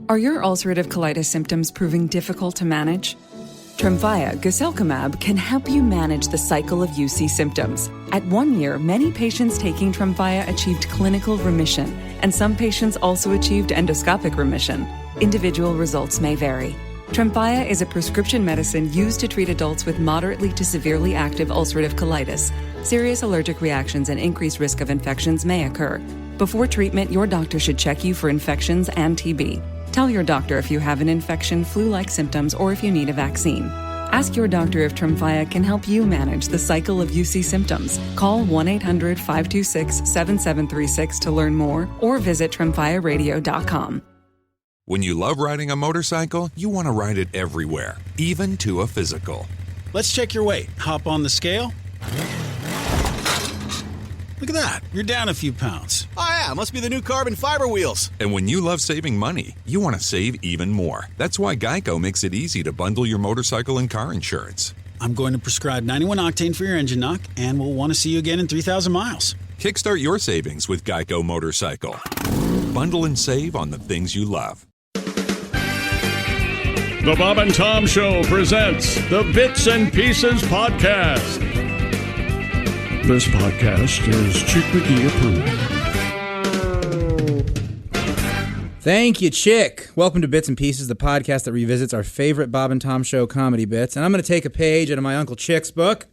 Are your ulcerative colitis symptoms proving difficult to manage? Tremfya guselkumab can help you manage the cycle of UC symptoms. At 1 year, many patients taking Tremfya achieved clinical remission, and some patients also achieved endoscopic remission. Individual results may vary. Tremfya is a prescription medicine used to treat adults with moderately to severely active ulcerative colitis. Serious allergic reactions and increased risk of infections may occur. Before treatment, your doctor should check you for infections and TB. Tell your doctor if you have an infection, flu-like symptoms, or if you need a vaccine. Ask your doctor if Tremfya can help you manage the cycle of UC symptoms. Call 1-800-526-7736 to learn more or visit tremfyaradio.com. When you love riding a motorcycle, you want to ride it everywhere, even to a physical. Let's check your weight. Hop on the scale. Look at that. You're down a few pounds. Oh, yeah. Must be the new carbon fiber wheels. And when you love saving money, you want to save even more. That's why Geico makes it easy to bundle your motorcycle and car insurance. I'm going to prescribe 91 octane for your engine knock, and we'll want to see you again in 3,000 miles. Kickstart your savings with Geico Motorcycle. Bundle and save on the things you love. The Bob and Tom Show presents the Bits and Pieces Podcast. This podcast is Chick McGee approved. Thank you, Chick. Welcome to Bits and Pieces, the podcast that revisits our favorite Bob and Tom Show comedy bits. And I'm going to take a page out of my Uncle Chick's book.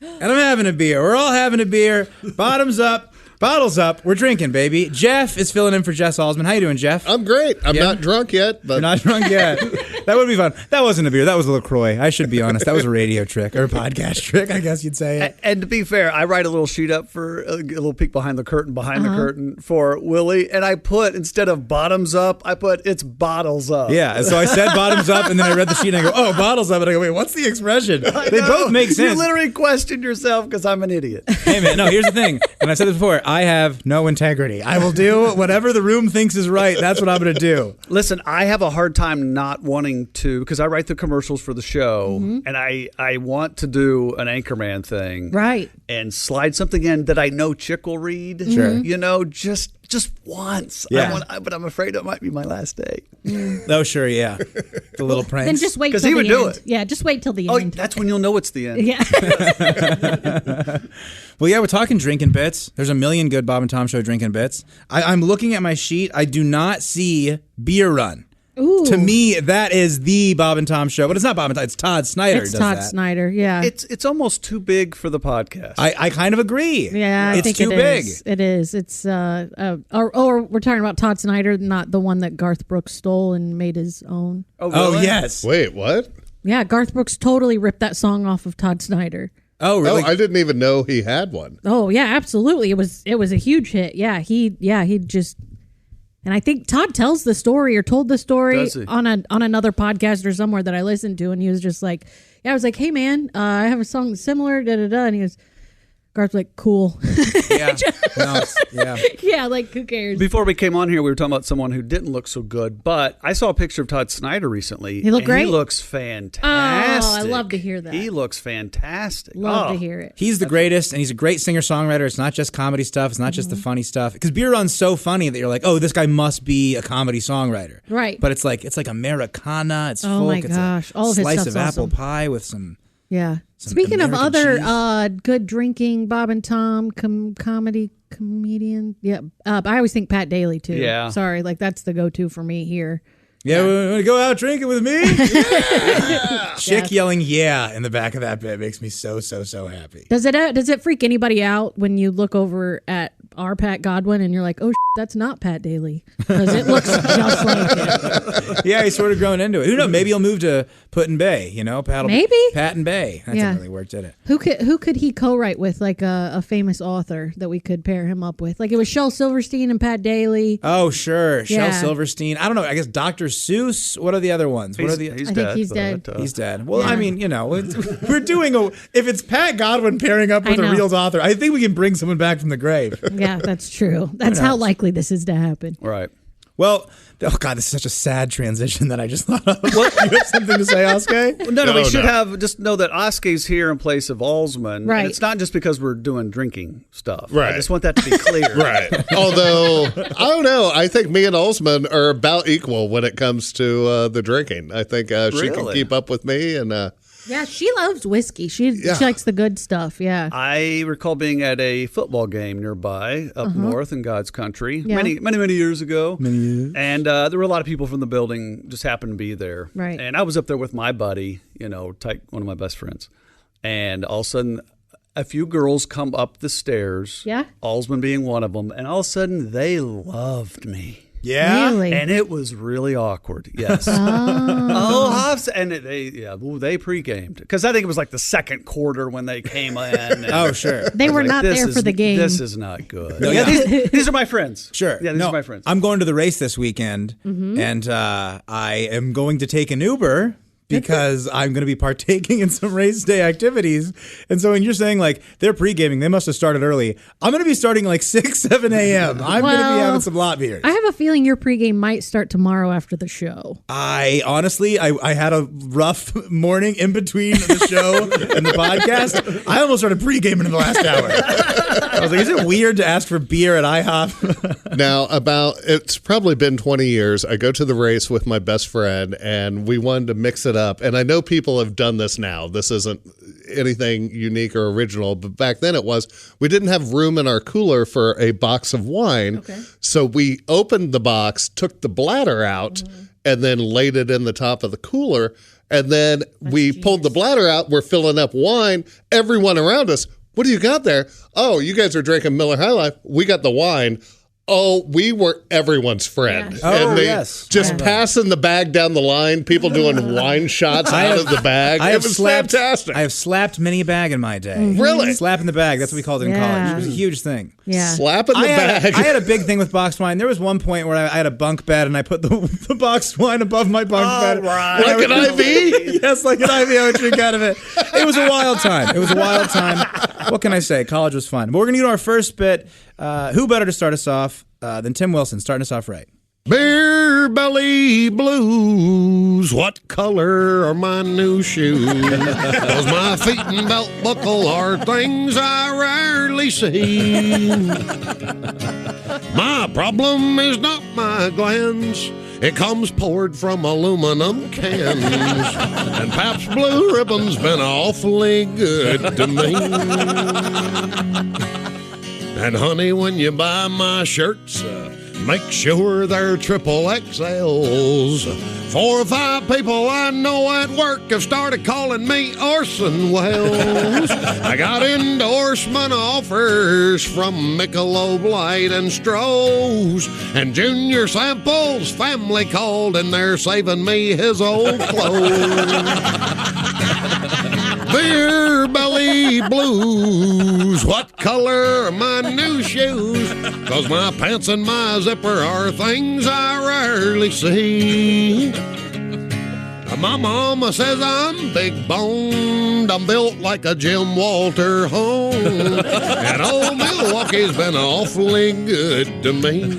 And I'm having a beer. We're all having a beer. Bottoms up. Bottles up. We're drinking, baby. Jeff is filling in for Jess Alsman. How you doing, Jeff? I'm great. I'm not drunk yet. But You're not drunk yet. That would be fun. That wasn't a beer. That was a LaCroix. I should be honest. That was a radio trick or a podcast trick, I guess you'd say. And to be fair, I write a little sheet up for a little peek behind the curtain for Willie. And I put, instead of bottoms up, I put it's bottles up. Yeah. So I said bottoms up, and then I read the sheet and I go, oh, bottles up. And I go, wait, what's the expression? They both make sense. You literally questioned yourself because I'm an idiot. Hey, man. No, here's the thing. And I said this before. I have no integrity. I will do whatever the room thinks is right. That's what I'm going to do. Listen, I have a hard time not wanting to, because I write the commercials for the show, and I want to do an Anchorman thing. Right. And slide something in that I know Chick will read. Sure. You know, just once. Yeah. But I'm afraid it might be my last day. Oh, sure, yeah. The little pranks. Then just wait till he would the do end. it. Yeah, just wait till the Oh, end. that's when you'll know it's the end. Yeah. Well, yeah, we're talking drinking bits. There's a million good Bob and Tom Show drinking bits. I'm looking at my sheet. I do not see Beer Run. Ooh. To me, that is the Bob and Tom Show. But it's not Bob and Tom. It's Todd Snyder. It's does Todd that. Snyder, yeah. It's almost too big for the podcast. I kind of agree. Yeah, I it's think too it big. is. It is. It's or we're talking about Todd Snyder, not the one that Garth Brooks stole and made his own. Oh, yes. wait, what? Yeah, Garth Brooks totally ripped that song off of Todd Snyder. Oh, really? Oh, I didn't even know he had one. Oh, yeah, absolutely. It was a huge hit. Yeah, he just. And I think Todd tells the story or told the story on another podcast or somewhere that I listened to, and he was just like, yeah, I was like, hey man, I have a song that's similar, and he goes, Garth's like, cool. Yeah. No, yeah. Yeah, like, who cares? Before we came on here, we were talking about someone who didn't look so good, but I saw a picture of Todd Snyder recently. He looked great? He looks fantastic. Oh, I love to hear that. He looks fantastic. Love to hear it. He's the greatest, and he's a great singer-songwriter. It's not just comedy stuff. It's not just the funny stuff. Because Beer Run's so funny that you're like, oh, this guy must be a comedy songwriter. Right. But it's like Americana. It's Oh, folk. my gosh. It's All a of his slice stuff's of apple awesome. pie with some... Yeah. Some Speaking of American other cheese. good drinking Bob and Tom comedy comedian, yeah, I always think Pat Daly too. Yeah. Sorry, like that's the go-to for me here. Yeah, want to go out drinking with me? Yeah. Chick yelling "yeah" in the back of that bit makes me so happy. Does it freak anybody out when you look over at our Pat Godwin and you're like, oh, that's not Pat Daly because it looks just like him. Yeah, he's sort of grown into it. Who knows? Maybe he'll move to Put and Bay. You know, Pat and Bay. That didn't really work, did it? Who could he co-write with? Like a famous author that we could pair him up with? Like it was Shel Silverstein and Pat Daly. Oh, sure, Yeah. Shel Silverstein. I don't know. I guess Dr. Seuss. What are the other ones? He's I think dead. he's dead. He's dead. Well, Yeah. I mean, you know, we're doing if it's Pat Godwin pairing up with I a know. real author, I think we can bring someone back from the grave. Yeah, that's true. That's how likely this is to happen. Right. Well, oh God, this is such a sad transition that I just thought of. What? You have something to say, Oskay? No, we should have just know that Oskay's here in place of Alsman. Right. And it's not just because we're doing drinking stuff. Right. I just want that to be clear. Right. Although, I don't know. I think me and Alsman are about equal when it comes to the drinking. I think she can Really? keep up with me. And Yeah, she loves whiskey. She likes the good stuff. Yeah. I recall being at a football game nearby up north in God's country Yeah. many years ago. Many years. And there were a lot of people from the building just happened to be there. Right. And I was up there with my buddy, one of my best friends. And all of a sudden, a few girls come up the stairs. Yeah. Alsman being one of them. And all of a sudden, they loved me. Yeah. Really? And it was really awkward. Yes. And they pre-gamed because I think it was like the second quarter when they came in. And Oh, sure. They were not there for the game. This is not good. No, Yeah, yeah. these are my friends. Sure. Yeah, these are my friends. I'm going to the race this weekend, and I am going to take an Uber because I'm going to be partaking in some race day activities. And so when you're saying like they're pre-gaming, they must have started early. I'm going to be starting like 6, 7 a.m. I'm going to be having some lot beers. I have a feeling your pregame might start tomorrow after the show. I honestly had a rough morning in between the show and the podcast. I almost started pre-gaming in the last hour. I was like, is it weird to ask for beer at IHOP? now, it's probably been 20 years. I go to the race with my best friend, and we wanted to mix it up. And I know people have done this now. This isn't anything unique or original, but back then it was. We didn't have room in our cooler for a box of wine. Okay. So we opened the box, took the bladder out, and then laid it in the top of the cooler. And then we pulled the bladder out. We're filling up wine. Everyone around us, what do you got there? Oh, you guys are drinking Miller High Life. We got the wine. Oh, we were everyone's friend. Yes. And they yes. just passing the bag down the line, people doing wine shots out of the bag. It was fantastic. I have slapped mini bag in my day. Really? Slapping the bag. That's what we called it in Yeah. college. It was a huge thing. Yeah. Slapping the bag. I had a big thing with boxed wine. There was one point where I had a bunk bed and I put the boxed wine above my bunk bed. right. Like an IV? Yes, like an IV. I would drink out of it. It was a wild time. What can I say? College was fun. But we're going to get to our first bit. Who better to start us off than Tim Wilson, starting us off right. Beer belly blues. What color are my new shoes? 'Cause my feet and belt buckle are things I rarely see. My problem is not my glands. It comes poured from aluminum cans. And Pabst Blue Ribbon's been awfully good to me. And honey, when you buy my shirts, make sure they're triple XLs. 4 or 5 people I know at work have started calling me Orson Welles. I got endorsement offers from Michelob Light and Stroh's. And Junior Sample's family called and they're saving me his old clothes. Beer belly blues. What color are my new shoes? 'Cause my pants and my zipper are things I rarely see. My mama says I'm big boned. I'm built like a Jim Walter home. And old Milwaukee's been awfully good to me.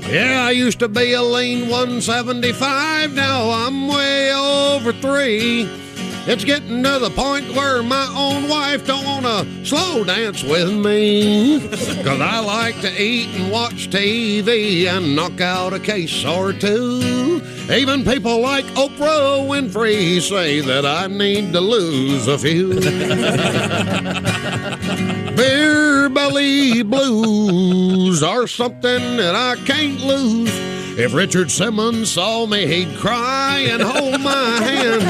Yeah, I used to be a lean 175. Now I'm way over 3. It's getting to the point where my own wife don't want to slow dance with me. 'Cause I like to eat and watch TV and knock out a case or two. Even people like Oprah Winfrey say that I need to lose a few. Beer belly blues are something that I can't lose. If Richard Simmons saw me, he'd cry and hold my hand.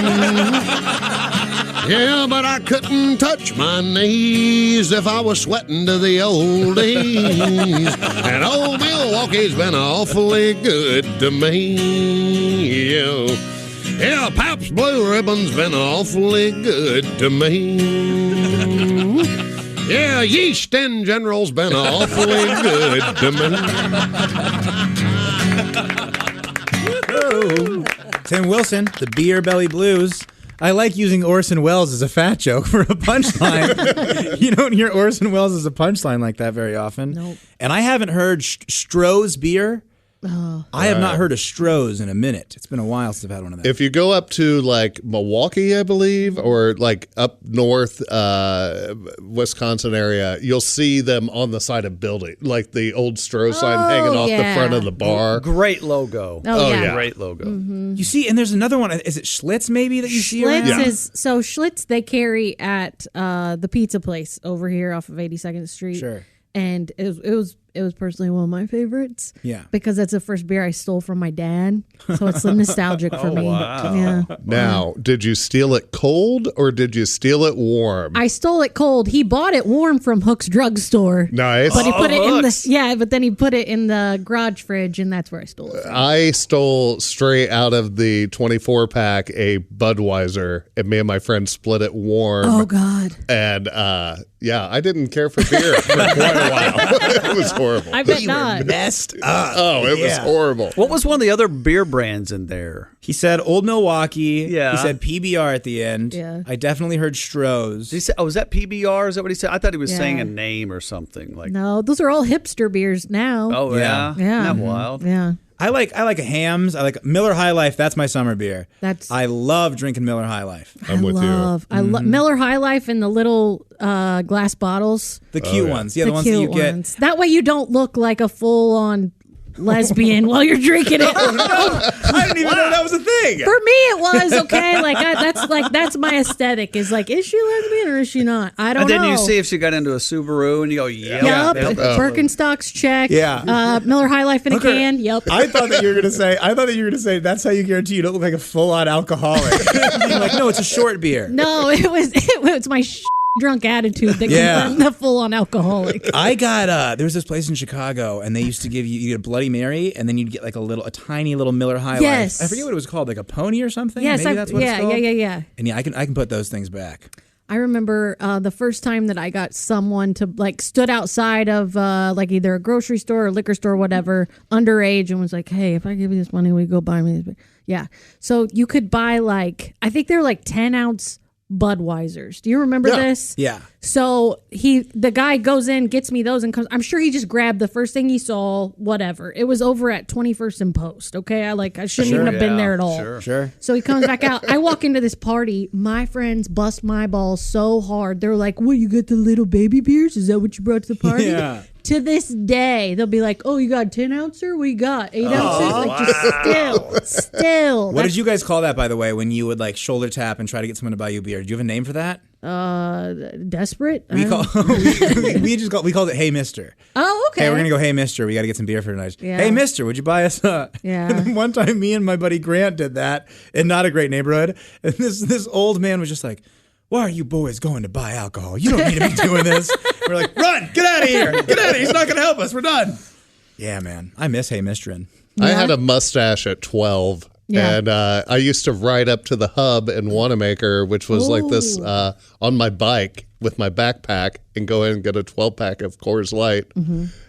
Yeah, but I couldn't touch my knees if I was sweating to the oldies. And old Milwaukee's been awfully good to me. Yeah, Pabst Blue Ribbon's been awfully good to me. Yeah, yeast in general's been awfully good to me. Tim Wilson, the Beer Belly Blues. I like using Orson Welles as a fat joke for a punchline. You don't hear Orson Welles as a punchline like that very often. Nope. And I haven't heard Stroh's beer. I have not heard of Stroh's in a minute. It's been a while since I've had one of those. If you go up to like Milwaukee, I believe, or like up north, Wisconsin area, you'll see them on the side of building, like the old Stroh sign hanging off the front of the bar. Great logo. Oh, yeah. Great logo. You see, and there's another one. Is it Schlitz maybe that you see around? Schlitz they carry at the pizza place over here off of 82nd Street. Sure. And it was personally one of my favorites. Yeah. Because that's the first beer I stole from my dad. So it's nostalgic for me. Wow. Yeah. Now, did you steal it cold or did you steal it warm? I stole it cold. He bought it warm from Hook's drugstore. Nice. But he put it in the but then he put it in the garage fridge, and that's where I stole it from. I stole straight out of the 24-pack a Budweiser, and me and my friend split it warm. Oh God. And I didn't care for beer for quite a while. It was horrible. I bet not. Messed up. Oh, it was horrible. What was one of the other beer brands in there? He said Old Milwaukee. Yeah. He said PBR at the end. Yeah. I definitely heard Stroh's. Did he say, was that PBR? Is that what he said? I thought he was Yeah. saying a name or something. Like, No, those are all hipster beers now. oh, yeah. Yeah. Isn't that wild? Yeah. I like a Hamm's. I like Miller High Life. That's my summer beer. I love drinking Miller High Life. I'm with you. I love Miller High Life in the little glass bottles. The cute ones. Yeah, the ones that you get. That way you don't look like a full-on lesbian while you're drinking it. I didn't even know that was a thing. For me, it was okay. That's my aesthetic. Is like, is she lesbian or is she not? I don't And then know. you see if she got into a Subaru and you go, Yep. yep. Birkenstocks check. Yeah. Miller High Life in a can. Yep. I thought that you were gonna say that's how you guarantee you don't look like a full-on alcoholic. Being like, no, it's a short beer. No, it was my drunk attitude that confirmed the full-on alcoholic. I got there was this place in Chicago, and they used to give you get a Bloody Mary, and then you'd get like a tiny little Miller High Yes. Life. I forget what it was called, like a pony or something. Yes, Maybe that's what it's called. Yeah. And I can put those things back. I remember the first time that I got someone to stood outside of either a grocery store or liquor store or whatever, underage, and was like, "Hey, if I give you this money, will you go buy me this?" Yeah. So you could buy I think they're 10-ounce Budweisers. Do you remember this? Yeah. So the guy goes in, gets me those, and comes. I'm sure he just grabbed the first thing he saw. Whatever. It was over at 21st and Post. Okay, I shouldn't even have been there at all. Sure. So he comes back out. I walk into this party. My friends bust my balls so hard. They're like, "What? You got the little baby beers? Is that what you brought to the party?" Yeah. To this day, they'll be like, "Oh, you got 10 ouncer? We got 8 ounces." Just still. What did you guys call that, by the way, when you would shoulder tap and try to get someone to buy you a beer? Do you have a name for that? Desperate. We called it "Hey Mister." Oh, okay. Hey, we're gonna go. Hey Mister, we got to get some beer for tonight. Yeah. Hey Mister, would you buy us? Yeah. And then one time, me and my buddy Grant did that in not a great neighborhood, and this old man was just like, "Why are you boys going to buy alcohol? You don't need to be doing this." We're like, "Run! Get out of here! Get out of here! He's not going to help us. We're done." Yeah, man. I miss Hey Misterin. I had a mustache at 12. Yeah. And I used to ride up to the hub in Wanamaker, which was like this on my bike with my backpack, and go in and get a 12-pack of Coors Light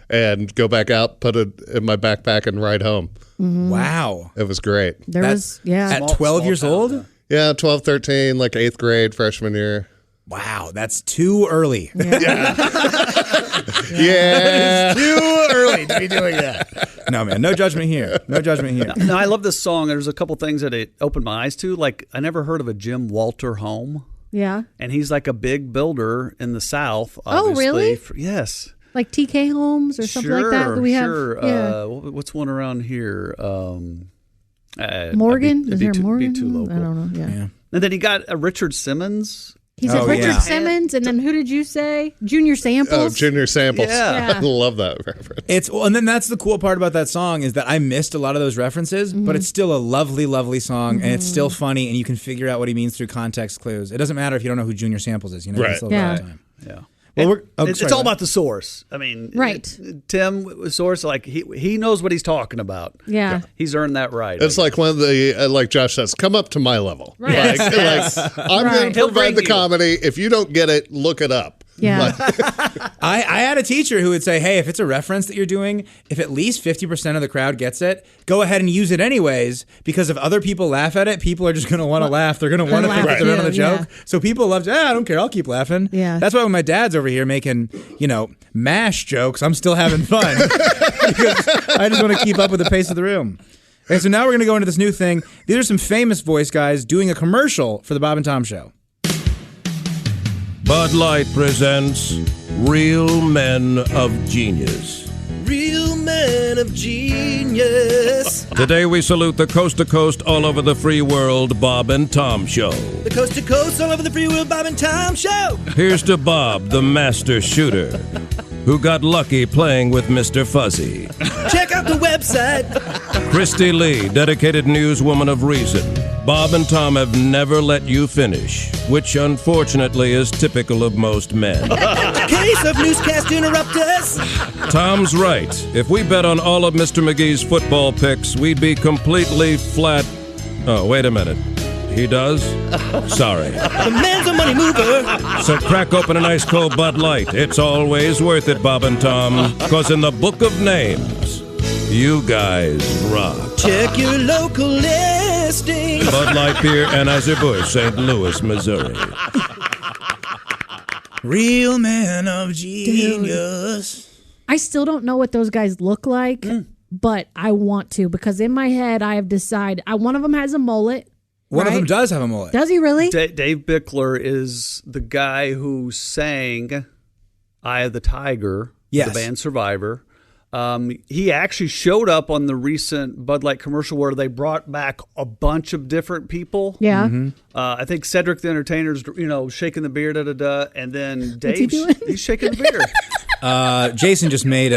and go back out, put it in my backpack, and ride home. Wow. It was great. At 12 years old? Yeah, 12, 13, 8th grade, freshman year. Wow, that's too early. Yeah. That is too early to be doing that. No, man, no judgment here. No judgment here. No, I love this song. There's a couple things that it opened my eyes to. I never heard of a Jim Walter home. Yeah. And he's a big builder in the South, Oh, obviously. really? Yes. Like TK Homes or something like that we have. Sure. Yeah. What's one around here? Morgan? Is there Be Morgan? too local. I don't know. Yeah. And then he got a Richard Simmons. He said Richard yeah. Simmons, and then who did you say? Junior Samples? Oh, Junior Samples. Yeah. I love that reference. And then that's the cool part about that song is that I missed a lot of those references, but it's still a lovely, lovely song, and it's still funny, and you can figure out what he means through context clues. It doesn't matter if you don't know who Junior Samples is. You know, Right. it's still Yeah. the time. Yeah. Well, It's all about the source. I mean, Right. Tim, source, he knows what he's talking about. Yeah. He's earned that right. It's like one of the, like Josh says, come up to my level. Right. I'm going to He'll provide bring the you. comedy. If you don't get it, look it up. Yeah. I had a teacher who would say, hey, if it's a reference that you're doing, if at least 50% of the crowd gets it, go ahead and use it anyways, because if other people laugh at it, people are just going to want to laugh. They're going to want to think that they're in on the joke. Yeah. So people love to, I don't care, I'll keep laughing. Yeah. That's why when my dad's over here making, MASH jokes, I'm still having fun. Because I just want to keep up with the pace of the room. Okay, so now we're going to go into this new thing. These are some famous voice guys doing a commercial for the Bob and Tom Show. Bud Light presents Real Men of Genius. Real Men of Genius. Today we salute the coast-to-coast, all over the free world Bob and Tom Show. The coast-to-coast, all over the free world Bob and Tom Show. Here's to Bob, the master shooter, who got lucky playing with Mr. Fuzzy. Check out the website. Christy Lee, dedicated newswoman of reason. Bob and Tom have never let you finish, which unfortunately is typical of most men. Case of newscast interrupters. Tom's right. If we bet on all of Mr. McGee's football picks, we'd be completely flat. Oh, wait a minute. He does? Sorry. The man's a money mover. So crack open an ice cold Bud Light. It's always worth it, Bob and Tom, because in the book of names, you guys rock. Check your local listings. Bud Light Beer, Anheuser-Busch, St. Louis, Missouri. Real Men of Genius. Dude, I still don't know what those guys look like, but I want to, because in my head I have decided. One of them has a mullet. One of them does have a mullet. Does he really? Dave Bickler is the guy who sang Eye of the Tiger, the band Survivor. He actually showed up on the recent Bud Light commercial where they brought back a bunch of different people. Yeah. Mm-hmm. I think Cedric the Entertainer's, shaking the beer, and then Dave, he's shaking the beer. Jason just made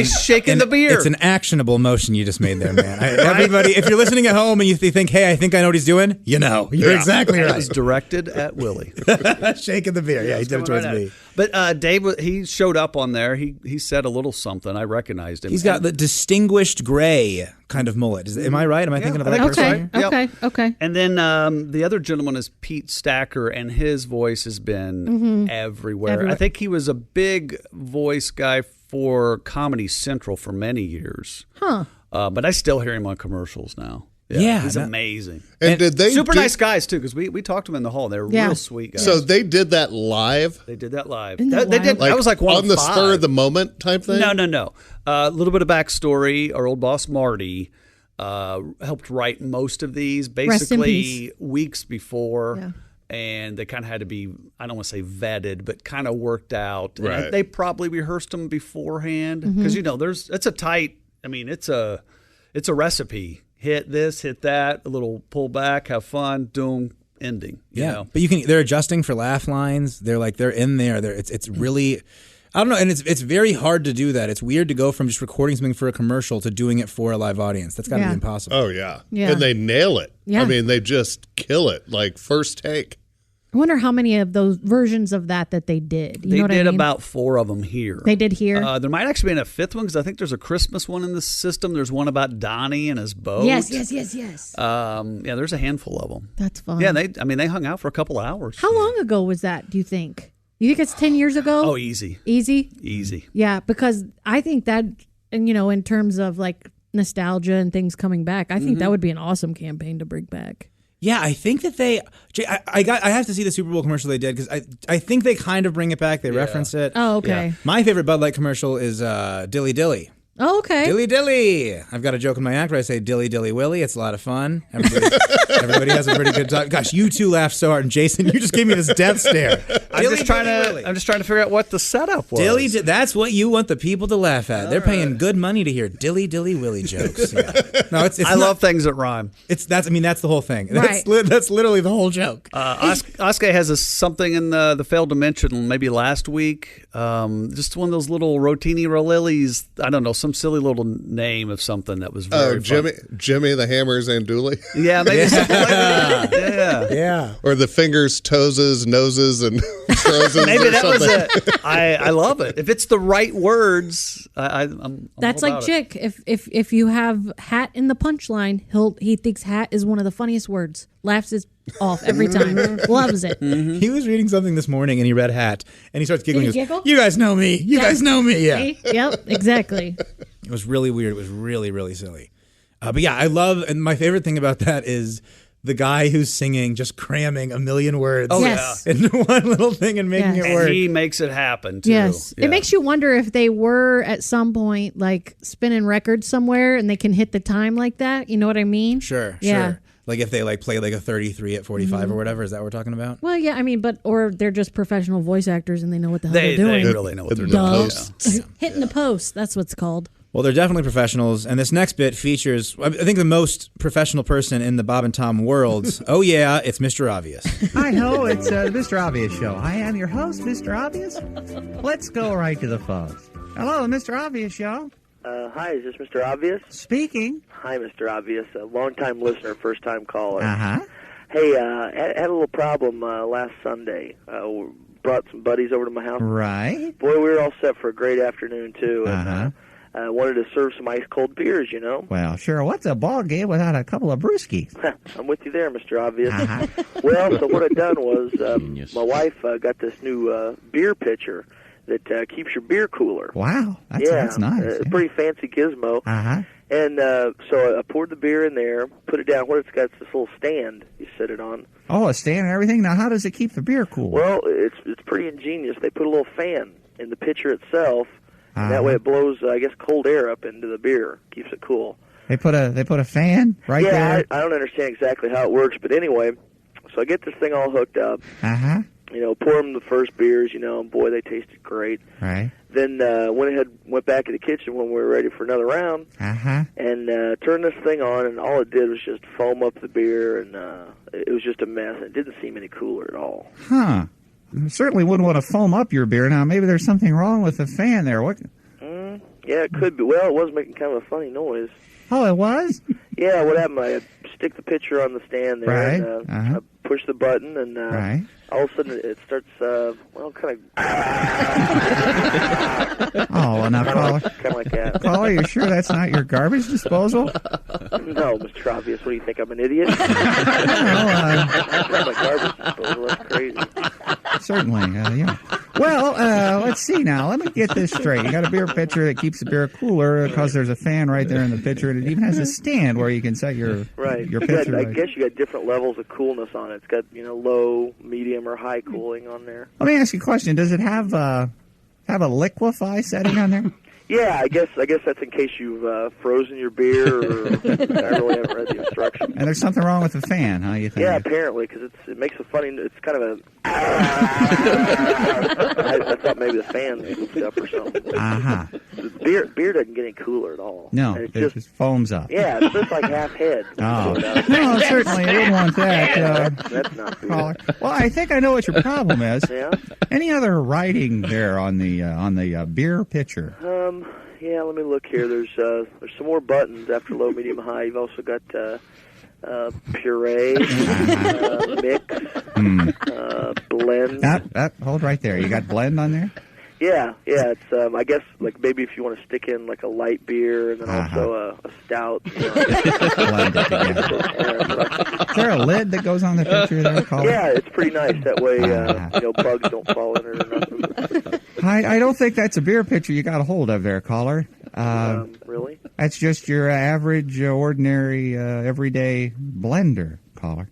shaking the beer. It's an actionable motion you just made there, man. Everybody, if you're listening at home and you think, hey, I think I know what he's doing, you're exactly right. It was directed at Willie. Shaking the beer. Yeah, he did it towards me. But Dave, he showed up on there. He said a little something. I recognized him. He's got the distinguished gray kind of mullet. Am I right? Am I thinking of the right person? Okay. And then the other gentleman is Pete Stacker, and his voice has been everywhere. I think he was a big voice guy for Comedy Central for many years. Huh. But I still hear him on commercials now. Yeah, he's amazing. And did they super nice guys too? Because we talked to them in the hall. They were real sweet guys. So they did that live. They did that live. They did. That was like one on the spur of the moment type thing. No. A little bit of backstory. Our old boss Marty helped write most of these, basically weeks before. Yeah. And they kind of had to be, I don't want to say vetted, but kind of worked out. Right. And they probably rehearsed them beforehand because it's a tight. I mean, it's a recipe. Hit this, hit that, a little pull back, have fun, doom, ending. You know? But they're adjusting for laugh lines. They're in there. It's really, I don't know, and it's very hard to do that. It's weird to go from just recording something for a commercial to doing it for a live audience. That's got to be impossible. Oh yeah, and they nail it. Yeah. I mean, they just kill it, like first take. I wonder how many of those versions of that they did. They did about 4 of them here. They did here? There might actually be a 5th one because I think there's a Christmas one in the system. There's one about Donnie and his boat. Yes. There's a handful of them. That's fun. Yeah, they hung out for a couple hours. How long ago was that, do you think? You think it's 10 years ago? Oh, easy. Easy? Yeah, because I think that, in terms of like nostalgia and things coming back, I think that would be an awesome campaign to bring back. Yeah, I think that I have to see the Super Bowl commercial they did because I think they kind of bring it back. They reference it. Oh, okay. Yeah. My favorite Bud Light commercial is Dilly Dilly. Oh, okay. Dilly Dilly. I've got a joke in my act where I say Dilly Dilly Willy. It's a lot of fun. Everybody has a pretty good time. Gosh, you two laughed so hard, and Jason, you just gave me this death stare. I'm just trying to figure out what the setup was. Dilly, that's what you want the people to laugh at. They're paying good money to hear Dilly Dilly Willy jokes. Yeah. No, I love things that rhyme. That's the whole thing. Right. That's literally the whole joke. Oskay has something in the failed to mention maybe last week. Just one of those little rotini rollilis. I don't know, some silly little name of something that was very Jimmy the Hammers and Dooley. Yeah, maybe something like that. Yeah. Or the fingers, toeses, noses, and frozens. Maybe that was it. I love it. If it's the right words, I'm that's like Chick. If you have hat in the punchline, he thinks hat is one of the funniest words. laughs his off every time. Loves it. Mm-hmm. He was reading something this morning and he read hat and he starts giggling. Did he He goes, giggle? "You guys know me. You guys know me." Yeah. See? Yep, exactly. It was really weird. It was really, really silly. But yeah, I love, and my favorite thing about that is the guy who's singing just cramming a million words into one little thing and making it work. And he makes it happen, too. Yes. Yeah. It makes you wonder if they were at some point like spinning records somewhere and they can hit the time like that. You know what I mean? Sure. Yeah. Like if they like play like a 33 at 45 or whatever. Is that what we're talking about? Well, yeah, I mean, or they're just professional voice actors and they know what the hell they're doing. They really know what they're doing. Hitting the post. That's what's called. Well, they're definitely professionals, and this next bit features, I think, the most professional person in the Bob and Tom world. Oh, yeah, it's Mr. Obvious. Hi, ho, it's the Mr. Obvious Show. I am your host, Mr. Obvious. Let's go right to the phones. Hello, Mr. Obvious Show. Hi, is this Mr. Obvious? Speaking. Hi, Mr. Obvious, a long-time listener, first-time caller. Uh-huh. Hey, I had a little problem last Sunday. Brought some buddies over to my house. Right. Boy, we were all set for a great afternoon, too. Uh-huh. And wanted to serve some ice-cold beers, you know. Well, sure. What's a ball game without a couple of brewskis? I'm with you there, Mr. Obvious. Uh-huh. Well, so what I'd done was my wife got this new beer pitcher that keeps your beer cooler. Wow. That's nice. It's a pretty fancy gizmo. Uh-huh. And so I poured the beer in there, put it down. What it's got is this little stand you set it on. Oh, a stand and everything? Now, how does it keep the beer cool? Well, it's pretty ingenious. They put a little fan in the pitcher itself, and that way it blows, I guess, cold air up into the beer, keeps it cool. They put a fan right there? Yeah, I don't understand exactly how it works, but anyway, so I get this thing all hooked up. Uh-huh. You know, pour them the first beers, you know, and boy, they tasted great. Right. Then went back to the kitchen when we were ready for another round, uh-huh, and turned this thing on, and all it did was just foam up the beer, and it was just a mess. It didn't seem any cooler at all. Huh. You certainly wouldn't want to foam up your beer. Now, maybe there's something wrong with the fan there. What? Yeah, it could be. Well, it was making kind of a funny noise. Oh, it was? Yeah, what happened? I stick the pitcher on the stand there, right, and I push the button, and right. all of a sudden it starts, kind of... Oh, now, caller. Kind of like that. Caller, you sure that's not your garbage disposal? No, Mr. Obvious. What do you think? I'm an idiot? Well, my garbage disposal. That's crazy. Certainly, yeah. Well, let's see now. Let me get this straight. You got a beer pitcher that keeps the beer cooler because there's a fan right there in the pitcher, and it even has a stand where you can set your pitcher. I guess you got different levels of coolness on it. It's got low, medium, or high cooling on there. Let me ask you a question. Does it have a liquefy setting on there? Yeah, I guess that's in case you've frozen your beer, or I really haven't read the instructions. And there's something wrong with the fan, huh? You think? Yeah, apparently, because it makes a funny. It's kind of a. I thought maybe the fan goofed up or something. Uh-huh. Beer doesn't get any cooler at all. No, it just foams up. Yeah, it's just like half head. Oh, no, certainly you wouldn't want that. That's not good. Well, I think I know what your problem is. Yeah. Any other writing there on the beer pitcher? Yeah, let me look here. There's some more buttons after low, medium, high. You've also got puree, mix, blend. Hold right there. You got blend on there? Yeah. It's I guess like maybe if you want to stick in like a light beer and then also a stout. Blend it together. Is there a lid that goes on the pitcher there, caller? Yeah, it's pretty nice. That way, bugs don't fall in it or nothing. I don't think that's a beer pitcher you got a hold of there, caller. Really? That's just your average, ordinary, everyday blender, caller.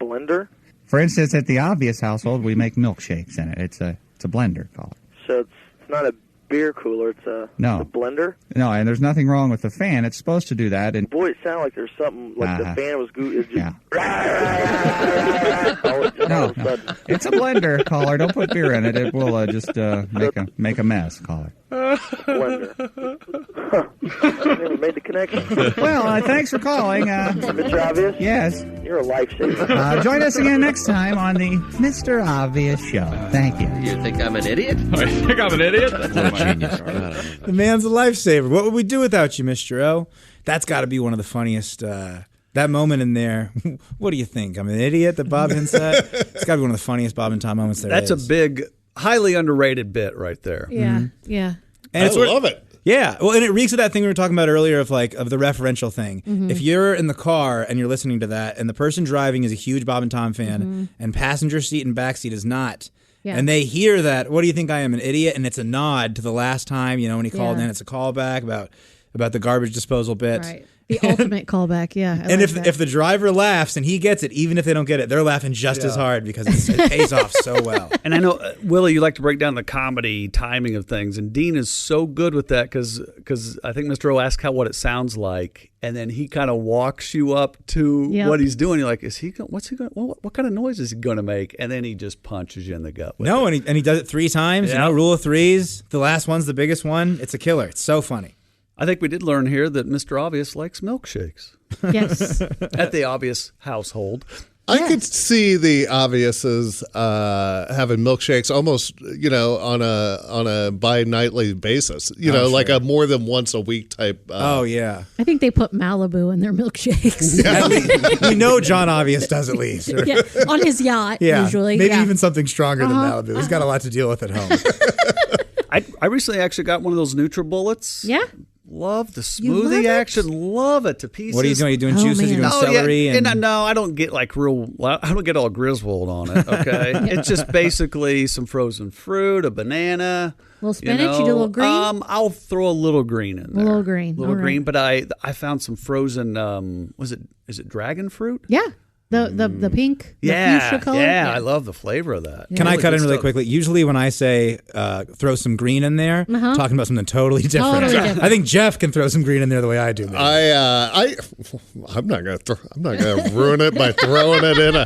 Blender? For instance, at the Obvious household, we make milkshakes in it. It's a blender, caller. So it's not a beer cooler. It's a blender. No, and there's nothing wrong with the fan. It's supposed to do that. And boy, it sounded like there's something like the fan was No, it's a blender, caller. Don't put beer in it. It will just make a mess, caller. Blender. I never made the connection. Well, thanks for calling. Mr. Obvious? Yes. You're a lifesaver. Join us again next time on the Mr. Obvious Show. Thank you. You think I'm an idiot? I think I'm an idiot? The man's a lifesaver. What would we do without you, Mr. O? That's got to be one of the funniest. That moment in there. What do you think? I'm an idiot that Bob said? It's got to be one of the funniest Bob and Tom moments there That's is. a big, highly underrated bit right there. Yeah, yeah. And I love it. Yeah, well, and it reeks of that thing we were talking about earlier of the referential thing. Mm-hmm. If you're in the car and you're listening to that, and the person driving is a huge Bob and Tom fan, and passenger seat and back seat is not, and they hear that, what do you think I am, an idiot? And it's a nod to the last time, when he called in, it's a callback about the garbage disposal bit. Right. The ultimate callback, yeah. And if the driver laughs and he gets it, even if they don't get it, they're laughing just as hard because it pays off so well. And I know, Willie, you like to break down the comedy timing of things, and Dean is so good with that because I think Mr. O asked what it sounds like, and then he kind of walks you up to what he's doing. You're like, what kind of noise is he going to make? And then he just punches you in the gut with it. And he does it 3 times. Rule of threes. The last one's the biggest one. It's a killer. It's so funny. I think we did learn here that Mr. Obvious likes milkshakes. Yes. At the Obvious household. I could see the Obviouses having milkshakes almost, on a bi-nightly basis. Like a more than once a week type. Oh, yeah. I think they put Malibu in their milkshakes. We know John Obvious does at least. On his yacht, usually. Maybe even something stronger than Malibu. He's got a lot to deal with at home. I recently actually got one of those NutriBullets. Yeah. Love the smoothie action. Love it to pieces. What are you doing? Are you doing juices? Are you doing celery? Yeah. No, I don't get I don't get all Griswold on it, okay? It's just basically some frozen fruit, a banana. A little spinach? You do a little green? I'll throw a little green in there. A little green. Green, but I found some frozen, is it dragon fruit? Yeah. The pink, the fuchsia color? Yeah, I love the flavor of that. Can I cut in really quickly? Usually when I say throw some green in there, talking about something totally different. I think Jeff can throw some green in there the way I do. I'm not gonna ruin it by throwing it in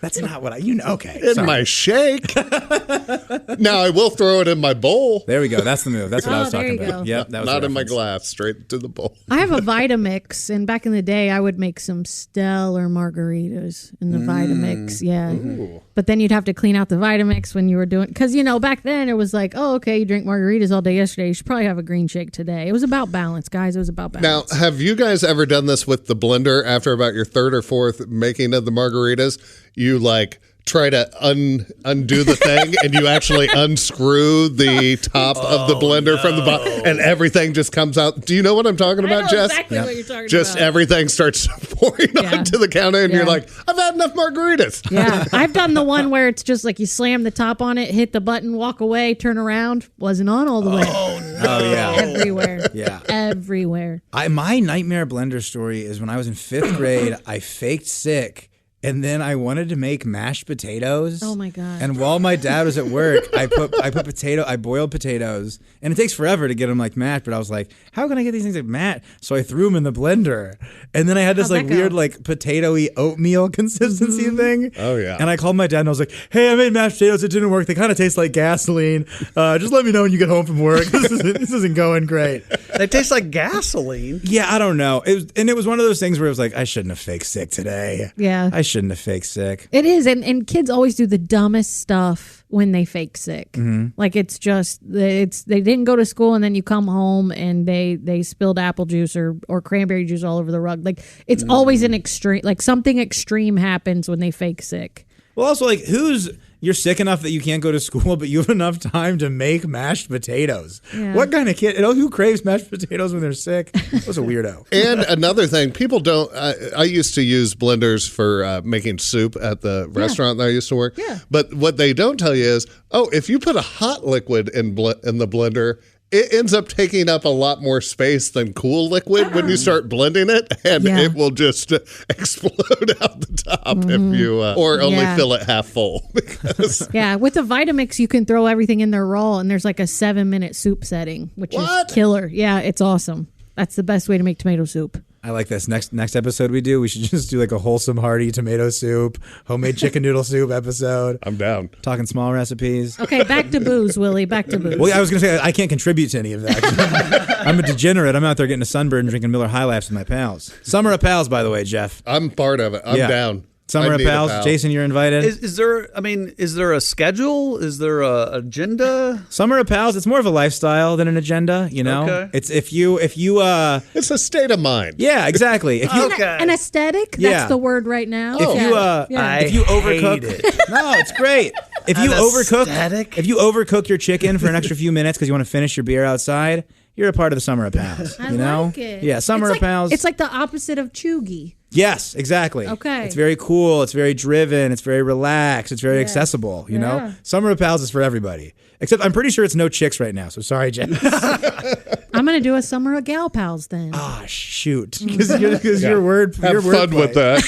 That's not what okay. In my shake. Now I will throw it in my bowl. There we go. That's the move. That's what I was talking about. Yep, that was not in my glass. Straight to the bowl. I have a Vitamix, and back in the day, I would make some stellar margaritas in the Vitamix. Yeah, but then you'd have to clean out the Vitamix when you were doing because back then it was like, oh, okay, you drink margaritas all day yesterday. You should probably have a green shake today. It was about balance, guys. It was about balance. Now, have you guys ever done this with the blender after about your 3rd or 4th making of the margaritas? You try to undo the thing and you actually unscrew the top of the blender from the bottom and everything just comes out. Do you know what I'm talking about, Jess? Exactly what you're talking about. Just everything starts pouring onto the counter and you're like, I've had enough margaritas. Yeah, I've done the one where it's just like you slam the top on it, hit the button, walk away, turn around. Wasn't on all the way. Oh, no. Oh, yeah. Everywhere. Yeah. Everywhere. My nightmare blender story is when I was in 5th grade, I faked sick. And then I wanted to make mashed potatoes. Oh my God. And while my dad was at work, I boiled potatoes. And it takes forever to get them mashed, but I was like, how can I get these things mashed? So I threw them in the blender. And then I had this weird potato-y oatmeal consistency thing. Oh yeah. And I called my dad and I was like, hey, I made mashed potatoes, it didn't work. They kind of taste like gasoline. Just let me know when you get home from work. This isn't going great. They taste like gasoline. Yeah, I don't know. It was one of those things where it was like, I shouldn't have faked sick today. Yeah. I shouldn't have faked sick. It is, and kids always do the dumbest stuff when they fake sick. Like it's just they didn't go to school and then you come home and they spilled apple juice or cranberry juice all over the rug. Like it's always an extreme, like something extreme happens when they fake sick. Well, also you're sick enough that you can't go to school, but you have enough time to make mashed potatoes. Yeah. What kind of kid? Who craves mashed potatoes when they're sick? What's a weirdo? And another thing, people don't. I used to use blenders for making soup at the restaurant that I used to work. Yeah. But what they don't tell you is, if you put a hot liquid in the blender, it ends up taking up a lot more space than cool liquid when you start blending it, and it will just explode out the top if you or only fill it half full. Yeah, with the Vitamix, you can throw everything in there raw, and there's like a 7-minute soup setting, which is killer. Yeah, it's awesome. That's the best way to make tomato soup. I like this. Next episode we should just do a wholesome, hearty tomato soup, homemade chicken noodle soup episode. I'm down. Talking small recipes. Okay, back to booze, Willie. Back to booze. Well, I was going to say, I can't contribute to any of that. I'm a degenerate. I'm out there getting a sunburn and drinking Miller High Lifes with my pals. Summer of Pals, by the way, Jeff. I'm part of it. I'm down. Summer of Pals. Jason, you're invited. Is there a schedule? Is there a agenda? Summer of Pals, it's more of a lifestyle than an agenda, Okay. It's if you it's a state of mind. Yeah, exactly. An aesthetic? That's the word right now. If you overcook it. No, it's great. If you overcook your chicken for an extra few minutes because you want to finish your beer outside, you're a part of the Summer of Pals. I you know? like it. Yeah, Summer of Pals. It's like the opposite of chuggy. Yes, exactly. Okay. It's very cool. It's very driven. It's very relaxed. It's very accessible. You know, Yeah. Summer of Pals is for everybody. Except I'm pretty sure it's no chicks right now. So sorry, Jen. I'm gonna do a Summer of Gal Pals then. Ah, shoot. Because your word. Have your fun with that.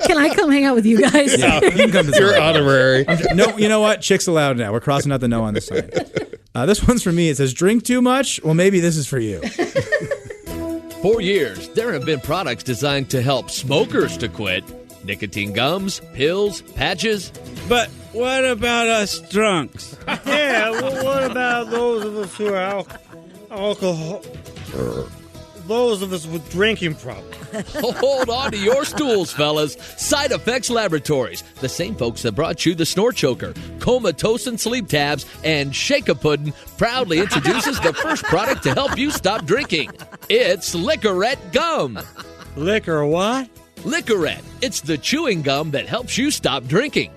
Can I come hang out with you guys? Yeah, you can come to You're honorary. No, you know what? Chicks allowed now. We're crossing out the no on the sign. This one's for me. It says, drink too much? Well, maybe this is for you. For years, there have been products designed to help smokers to quit. Nicotine gums, pills, patches. But what about us drunks? Yeah, well, what about those of us who are alcohol? Those of us with drinking problems. Hold on to your stools, fellas. Side Effects Laboratories, the same folks that brought you the Snort Choker, Comatose Sleep Tabs, and Shake-a-Puddin', proudly introduces the first product to help you stop drinking. It's Licorette Gum. Liquor what? Licorette. It's the chewing gum that helps you stop drinking.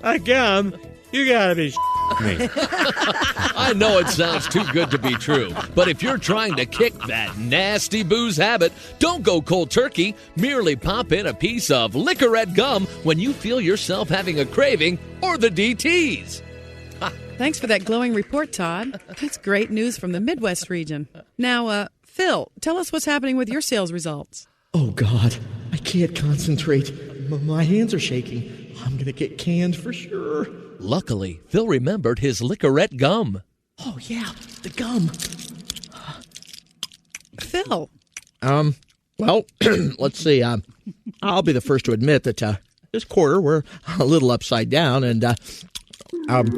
A gum? You gotta be me. I know it sounds too good to be true, but if you're trying to kick that nasty booze habit, don't go cold turkey. Merely pop in a piece of Licorette Gum when you feel yourself having a craving or the DTs. Thanks for that glowing report, Todd. That's great news from the Midwest region. Now, Phil, tell us what's happening with your sales results. Oh, God, I can't concentrate. My hands are shaking. I'm going to get canned for sure. Luckily, Phil remembered his Licorette Gum. Oh, yeah, the gum. Phil. Well, let's see. I'll be the first to admit that this quarter we're a little upside down, and Woohoo!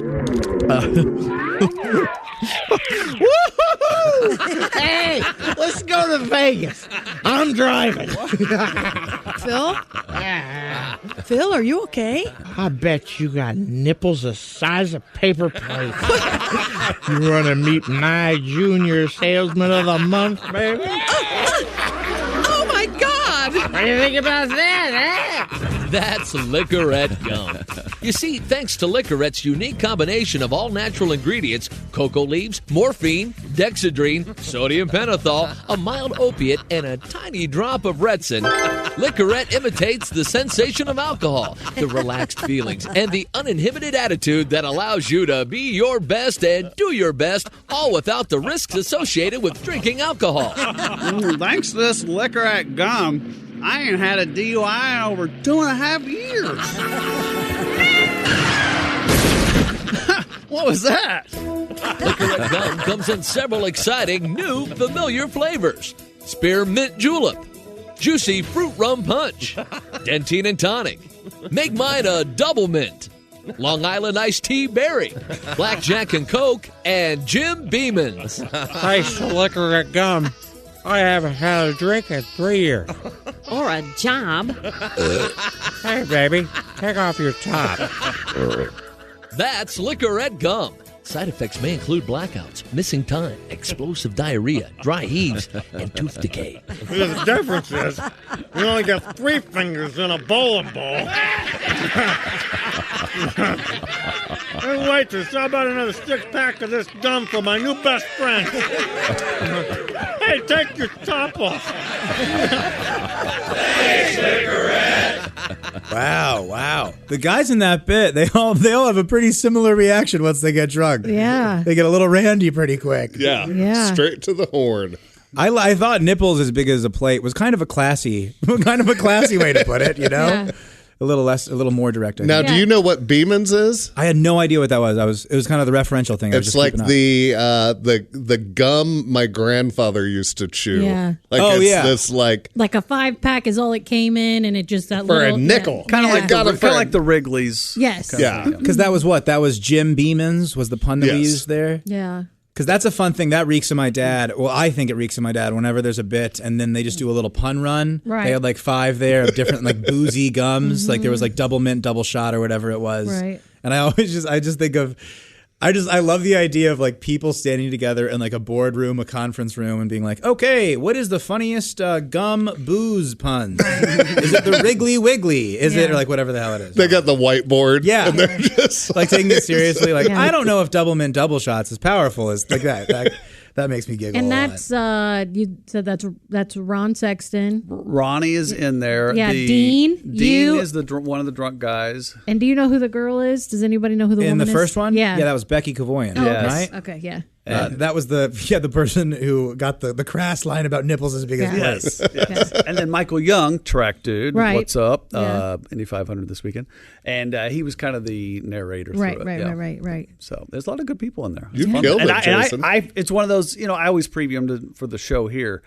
Hey, let's go to Vegas. I'm driving. Phil? Phil, are you okay? I bet you got nipples the size of paper plates. You want to meet my junior salesman of the month, baby? Oh, my God! What do you think about that, eh? That's Licorette Gum. You see, thanks to Licorette's unique combination of all natural ingredients, cocoa leaves, morphine, dexedrine, sodium pentothal, a mild opiate, and a tiny drop of Retsin, Licorette imitates the sensation of alcohol, the relaxed feelings, and the uninhibited attitude that allows you to be your best and do your best, all without the risks associated with drinking alcohol. Thanks to this Licorette Gum, I ain't had a DUI in over 2.5 years. What was that? Licorette Gum comes in several exciting new familiar flavors. Spearmint Julep, Juicy Fruit Rum Punch, Dentine and Tonic, Make Mine a Double Mint, Long Island Iced Tea Berry, Blackjack and Coke, and Jim Beeman's. Thanks to Licorette Gum, I haven't had a drink in 3 years. Or a job. Hey, baby, take off your top. That's Licorette Gum. Side effects may include blackouts, missing time, explosive diarrhea, dry heaves, and tooth decay. The difference is you only got 3 fingers in a bowling ball. Hey, waitress, how about another 6-pack of this gum for my new best friend? Hey, take your top off. Thanks, Licorette. Wow. The guys in that bit, they all have a pretty similar reaction once they get drunk. Yeah. They get a little randy pretty quick. Yeah. Straight to the horn. I thought nipples as big as a plate was kind of a classy way to put it, you know? Yeah. A little more direct. Now, do you know what Beeman's is? I had no idea what that was. It was kind of the referential thing. It's like the gum my grandfather used to chew. Yeah. This like a 5-pack is all it came in, and it just that for little, a nickel. Kind of like the Wrigley's. Yes. Yeah. Because that was what? That was Jim Beeman's was the pun that we used there? Yeah. Because that's a fun thing. That reeks of my dad. Well, I think it reeks of my dad whenever there's a bit and then they just do a little pun run. Right. They had like 5 there of different like boozy gums. Like there was like double mint, double shot or whatever it was. Right. And I just think of, I love the idea of like people standing together in like a boardroom, a conference room and being like, okay, what is the funniest gum booze puns? Is it the Wrigley Wiggly? Is it or like whatever the hell it is? They got the whiteboard. Yeah. And they're just like taking it seriously. Like, I don't know if double mint double shots is powerful as like that. That makes me giggle. And a that's you said that's Ron Sexton. Ronnie is in there. Yeah, Dean. Dean is one of the drunk guys. And do you know who the girl is? Does anybody know who the in woman the is? first one? Yeah. Yeah, that was Becky Kavoyan, right? Okay, yeah. That was the person who got the crass line about nipples as big as plates. Yes. And then Michael Young, track dude, Right. what's up? Yeah. Indy 500 this weekend. And he was kind of the narrator. Right. So there's a lot of good people in there. You killed it, Jason. It's one of those, I always preview them for the show here.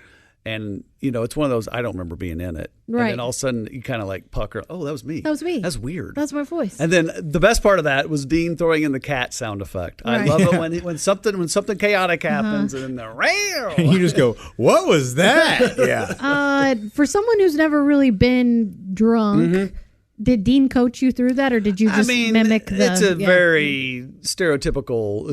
And, it's one of those, I don't remember being in it. Right. And then all of a sudden, you kind of like pucker, oh, that was me. That was me. That's weird. That's my voice. And then the best part of that was Dean throwing in the cat sound effect. I Right. love it when something chaotic happens and then the rail. And you just go, what was that? Yeah. For someone who's never really been drunk, did Dean coach you through that, or did you just mimic the? It's a very stereotypical,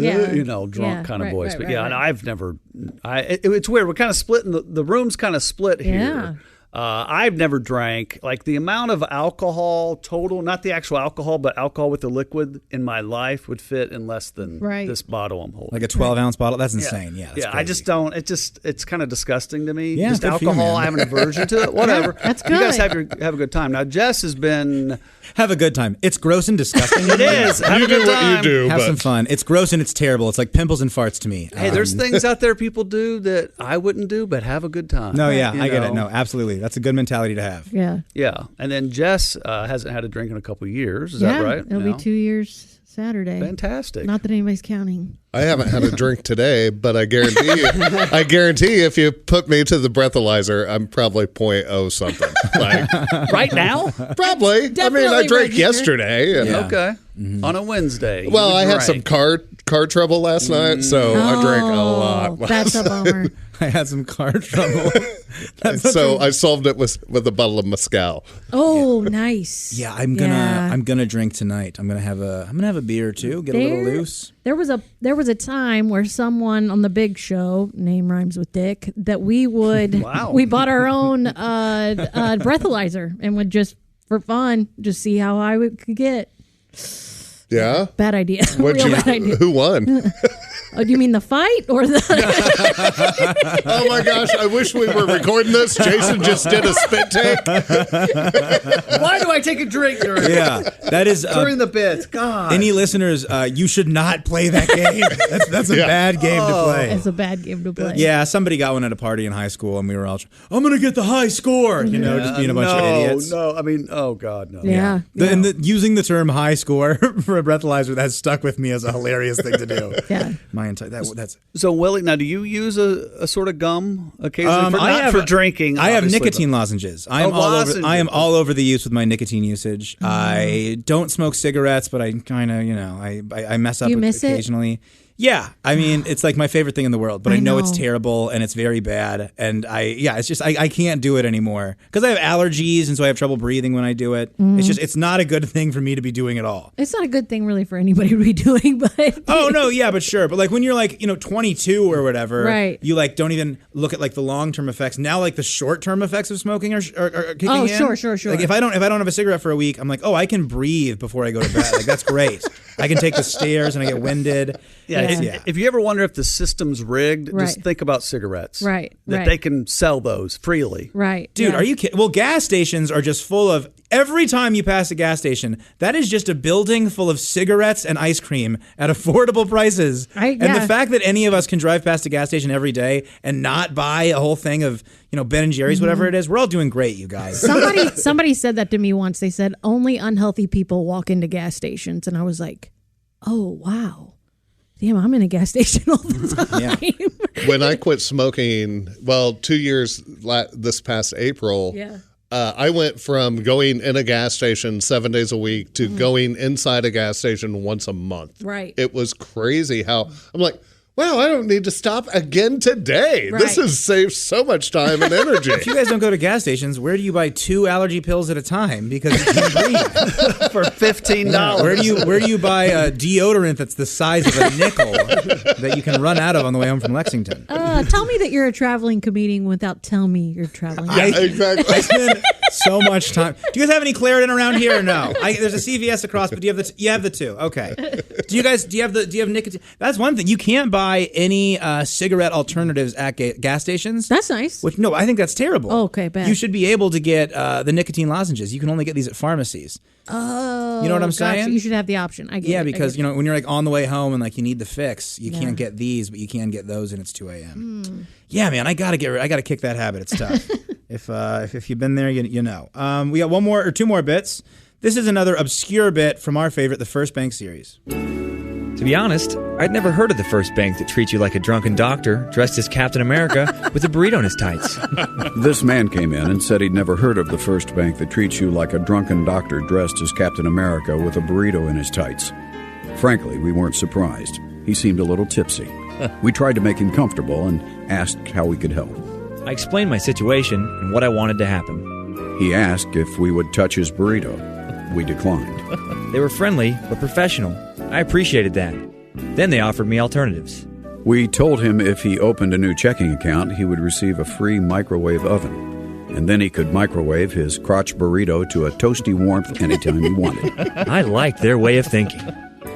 drunk kind of right, voice. right, But right, yeah, right. and I've never. It's weird. We're kind of splitting. The room's kind of split Yeah. here. I've never drank like the amount of alcohol total, not the actual alcohol, but alcohol with the liquid in my life would fit in less than this bottle I'm holding. Like a 12-ounce bottle? That's insane. Yeah. That's I crazy. just don't. It's kind of disgusting to me. Yeah, just good for you, alcohol. man. I have an aversion to it. Whatever. That's You guys good. have a good time. Now Jess has been. Have a good time. It's gross and disgusting. It is. Have You a good do what time. you do, Have but some fun. It's gross and it's terrible. It's like pimples and farts to me. Hey, there's things out there people do that I wouldn't do, but have a good time. No, yeah, You I get it. know? No, absolutely. That's a good mentality to have. Yeah. Yeah, and then Jess hasn't had a drink in a couple of years. Is yeah, that right? It'll No? be 2 years Saturday. Fantastic. Not that anybody's counting. I haven't had a drink today, but I guarantee if you put me to the breathalyzer, I'm probably 0.0 something. Like, Right now? probably. I Definitely drank registered. yesterday. And, Yeah. Okay. On a Wednesday. Well, you I had drank. some car trouble last night, so I drank a lot. That's a bummer. I had some car trouble. So I solved it with a bottle of mezcal. Oh, nice. Yeah, I'm gonna drink tonight. I'm gonna have a beer or two, get a little loose. There was a time where someone on the Big Show, name rhymes with Dick, that we would we bought our own breathalyzer and would just for fun just see how high we could get. Yeah. Bad idea. What'd Real bad idea. Who won? Oh, do you mean the fight or the? Oh my gosh! I wish we were recording this. Jason just did a spit take. Why do I take a drink during? Yeah, that is during the bits. God. Any listeners, you should not play that game. That's a bad game to play. It's a bad game to play. Yeah, somebody got one at a party in high school, and we were all, I'm gonna get the high score. You know, just being a bunch of idiots. No, I mean, oh God, no. Yeah. Using the term high score for a breathalyzer that stuck with me as a hilarious thing to do. Yeah. My entire that's. So Willie, now do you use a sort of gum occasionally? For drinking. I have obviously, nicotine lozenges. I am all over the use with my nicotine usage. I don't smoke cigarettes, but I kind of I mess up You miss it? occasionally. Yeah, I mean, it's like my favorite thing in the world, but I know it's terrible and it's very bad, and it's just I can't do it anymore because I have allergies, and so I have trouble breathing when I do it. It's not a good thing for me to be doing at all. It's not a good thing really for anybody to be doing, but Oh no, yeah, but sure. But like when you're like 22 or whatever, Right. You like don't even look at like the long term effects. Now like the short term effects of smoking are kicking in. sure. Like if I don't have a cigarette for a week, I'm like, oh, I can breathe before I go to bed. Like that's great. I can take the stairs and I get winded. If you ever wonder if the system's rigged, just Right. think about cigarettes. Right, That right. they can sell those freely. right, Dude, yeah. are you kidding? Well, gas stations are just full of, every time you pass a gas station, that is just a building full of cigarettes and ice cream at affordable prices. Right, and yeah. the fact that any of us can drive past a gas station every day and not buy a whole thing of, Ben and Jerry's, whatever it is, we're all doing great, you guys. Somebody said that to me once. They said only unhealthy people walk into gas stations, and I was like, oh wow. Damn, I'm in a gas station all the time. When I quit smoking, 2 years this past April, I went from going in a gas station 7 days a week to going inside a gas station once a month. Right. It was crazy how I'm like, wow, I don't need to stop again today. Right. This has saved so much time and energy. If you guys don't go to gas stations, where do you buy 2 allergy pills at a time? Because you can't breathe. For $15. Where do you buy a deodorant that's the size of a nickel that you can run out of on the way home from Lexington? Tell me that you're a traveling comedian without telling me you're traveling. Exactly. I spend so much time. Do you guys have any Claritin around here or no? There's a CVS across, but do you have you have the two? Okay. Do you have nicotine? That's one thing. You can't buy any cigarette alternatives at gas stations. That's nice. No, I think that's terrible. Oh, okay, bad. You should be able to get the nicotine lozenges. You can only get these at pharmacies. Oh, you know what I'm gotcha. saying? You should have the option. I get it. Because when you're like on the way home and like you need the fix, you can't get these, but you can get those, and it's 2 a.m. Yeah, man, I gotta kick that habit. It's tough. If you've been there, you know. We got one more or two more bits. This is another obscure bit from our favorite, the First Bank series. To be honest, I'd never heard of the First Bank that treats you like a drunken doctor dressed as Captain America with a burrito in his tights. This man came in and said he'd never heard of the First Bank that treats you like a drunken doctor dressed as Captain America with a burrito in his tights. Frankly, we weren't surprised. He seemed a little tipsy. We tried to make him comfortable and asked how we could help. I explained my situation and what I wanted to happen. He asked if we would touch his burrito. We declined. They were friendly but professional. I appreciated that. Then they offered me alternatives. We told him if he opened a new checking account, he would receive a free microwave oven. And then he could microwave his crotch burrito to a toasty warmth anytime he wanted. I liked their way of thinking.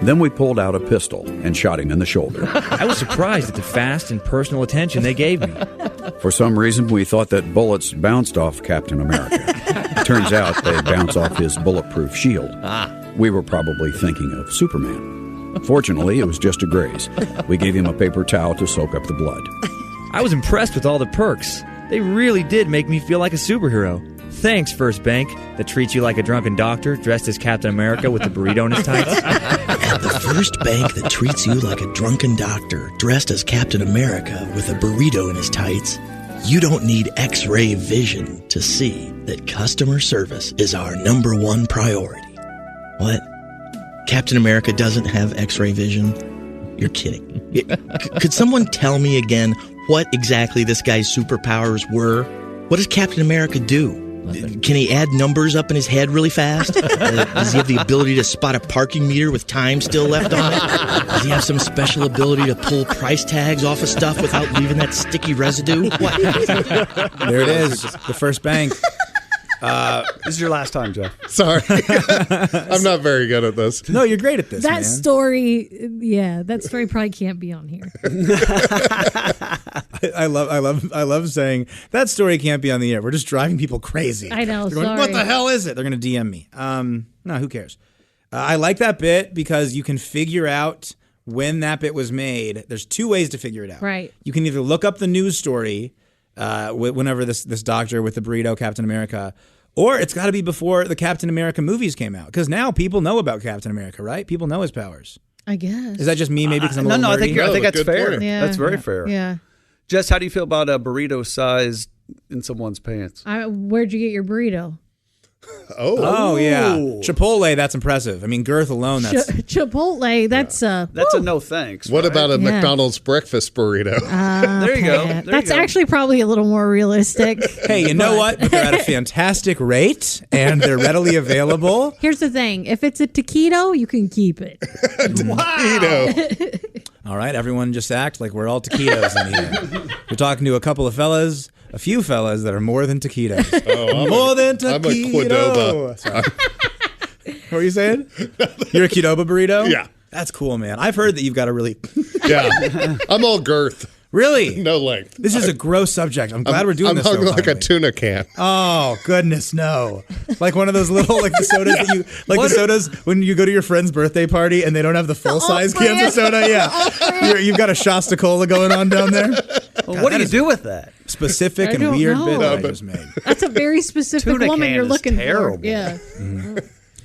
Then we pulled out a pistol and shot him in the shoulder. I was surprised at the fast and personal attention they gave me. For some reason, we thought that bullets bounced off Captain America. Turns out they bounce off his bulletproof shield. We were probably thinking of Superman. Fortunately, it was just a graze. We gave him a paper towel to soak up the blood. I was impressed with all the perks. They really did make me feel like a superhero. Thanks, First Bank, that treats you like a drunken doctor dressed as Captain America with a burrito in his tights. At the First Bank that treats you like a drunken doctor dressed as Captain America with a burrito in his tights, you don't need X-ray vision to see that customer service is our #1 priority. What? Captain America doesn't have X-ray vision? You're kidding. Could someone tell me again what exactly this guy's superpowers were? What does Captain America do? Can he add numbers up in his head really fast? Does he have the ability to spot a parking meter with time still left on it? Does he have some special ability to pull price tags off of stuff without leaving that sticky residue? What? There it is, the First Bank. This is your last time, Jeff. Sorry. I'm not very good at this. No, you're great at this, That man. story probably can't be on here. I love saying that story can't be on the air. We're just driving people crazy. I know. They're going, what the hell is it? They're going to DM me. No, who cares? I like that bit because you can figure out when that bit was made. There's two ways to figure it out. Right. You can either look up the news story, whenever this doctor with the burrito, Captain America, or it's got to be before the Captain America movies came out, because now people know about Captain America, right? People know his powers. I guess. Is that just me? Maybe because I'm a little I nerdy? think that's fair. Point. Yeah. That's very fair. Yeah. Jess, how do you feel about a burrito sized in someone's pants? Where'd you get your burrito? Oh yeah, Chipotle. That's impressive. I mean, girth alone. That's Chipotle. That's a no thanks. What right? about a McDonald's breakfast burrito? There you go. That's actually probably a little more realistic. Hey, you know what? But they're at a fantastic rate and they're readily available. Here's the thing: if it's a taquito, you can keep it. Taquito. All right, everyone, just act like we're all taquitos in here. We're talking to a few fellas that are more than taquitos. Oh, more than taquito. I'm a Qdoba. Sorry. What were you saying? You're a Qdoba burrito? Yeah. That's cool, man. I've heard that you've got a really... Yeah. I'm all girth. Really? No length. This is a gross subject. I'm glad we're doing this. I'm hung like finally. a tuna can. Oh, goodness, no. Like one of those little, like the sodas that you, like the sodas when you go to your friend's birthday party and they don't have the full-size cans of soda. Yeah. You've got a Shasta Cola going on down there. Well, what do you do with that? Specific and weird bit that I just made. That's a very specific Tuna woman can you're is looking terrible. for. Yeah. Mm-hmm.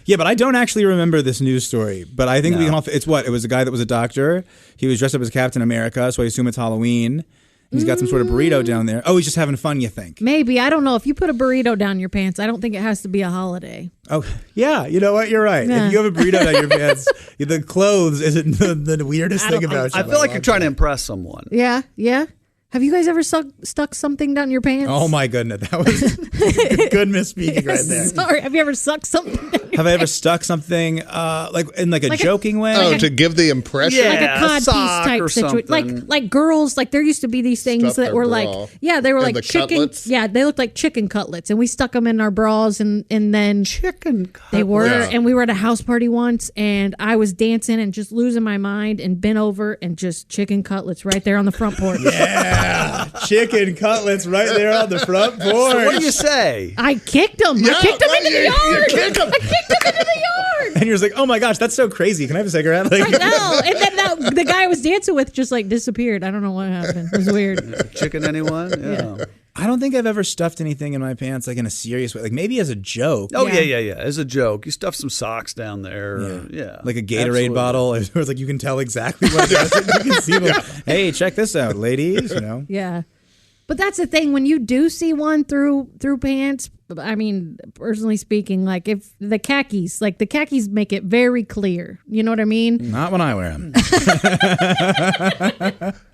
Yeah, but I don't actually remember this news story. But I think we can all. It's what? It was a guy that was a doctor. He was dressed up as Captain America, so I assume it's Halloween. He's got some sort of burrito down there. Oh, he's just having fun, you think? Maybe. I don't know. If you put a burrito down your pants, I don't think it has to be a holiday. Oh, yeah. You know what? You're right. Yeah. If you have a burrito down your pants, the clothes isn't the weirdest thing about you. I feel like you're trying to impress someone. Yeah. Yeah. Have you guys ever stuck something down your pants? Oh my goodness, that was good misspeaking right there. Sorry, have you ever sucked something down your Have I ever stuck something like in a joking way? Oh, to give the impression, like a codpiece type situation, like girls. Like there used to be these things that were like, they were like the chicken. cutlets? Yeah, they looked like chicken cutlets, and we stuck them in our bras, and then chicken cutlets. They were, and we were at a house party once, and I was dancing and just losing my mind, and bent over and just chicken cutlets right there on the front porch. Yeah, chicken cutlets right there on the front porch. So what do you say? I kicked them. Yeah, I kicked them into the yard. you kicked 'em. I kicked them into the yard. And you're just like, oh my gosh, that's so crazy. Can I have a cigarette? Like, I know. And then the guy I was dancing with just like disappeared. I don't know what happened. It was weird. Chicken anyone? Yeah. I don't think I've ever stuffed anything in my pants like in a serious way. Like maybe as a joke. Oh, yeah. As a joke. You stuff some socks down there. Yeah. Like a Gatorade Absolutely. bottle. It was like you can tell exactly what it is. You can see them. Hey, check this out, ladies. Yeah. But that's the thing. When you do see one through pants, I mean, personally speaking, like if the khakis make it very clear. You know what I mean? Not when I wear them.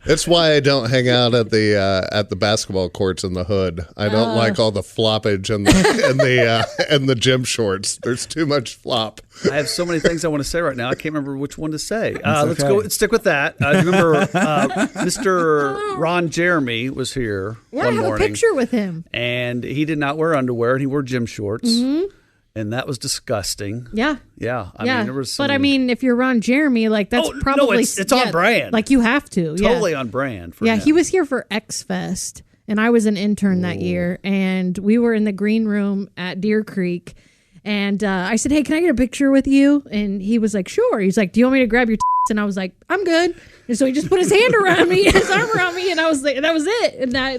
That's why I don't hang out at the basketball courts in the hood. I don't like all the floppage and the gym shorts. There's too much flop. I have so many things I want to say right now. I can't remember which one to say. Let's Let's stick with that. Remember, Mr. Ron Jeremy was here Yeah, I one have morning. a picture with him. And he did not wear underwear, and he wore gym shorts. Mm-hmm. And that was disgusting. Yeah. Yeah. I mean, there was some... But I mean, if you're Ron Jeremy, like that's probably it's on brand. Like you have to. Totally on brand for him. He was here for X Fest, and I was an intern that year, and we were in the green room at Deer Creek, and I said, "Hey, can I get a picture with you?" And he was like, "Sure." He's like, "Do you want me to grab your?" And I was like, "I'm good." And so he just put his hand around me, his arm around me, and I was like, and that was it. And I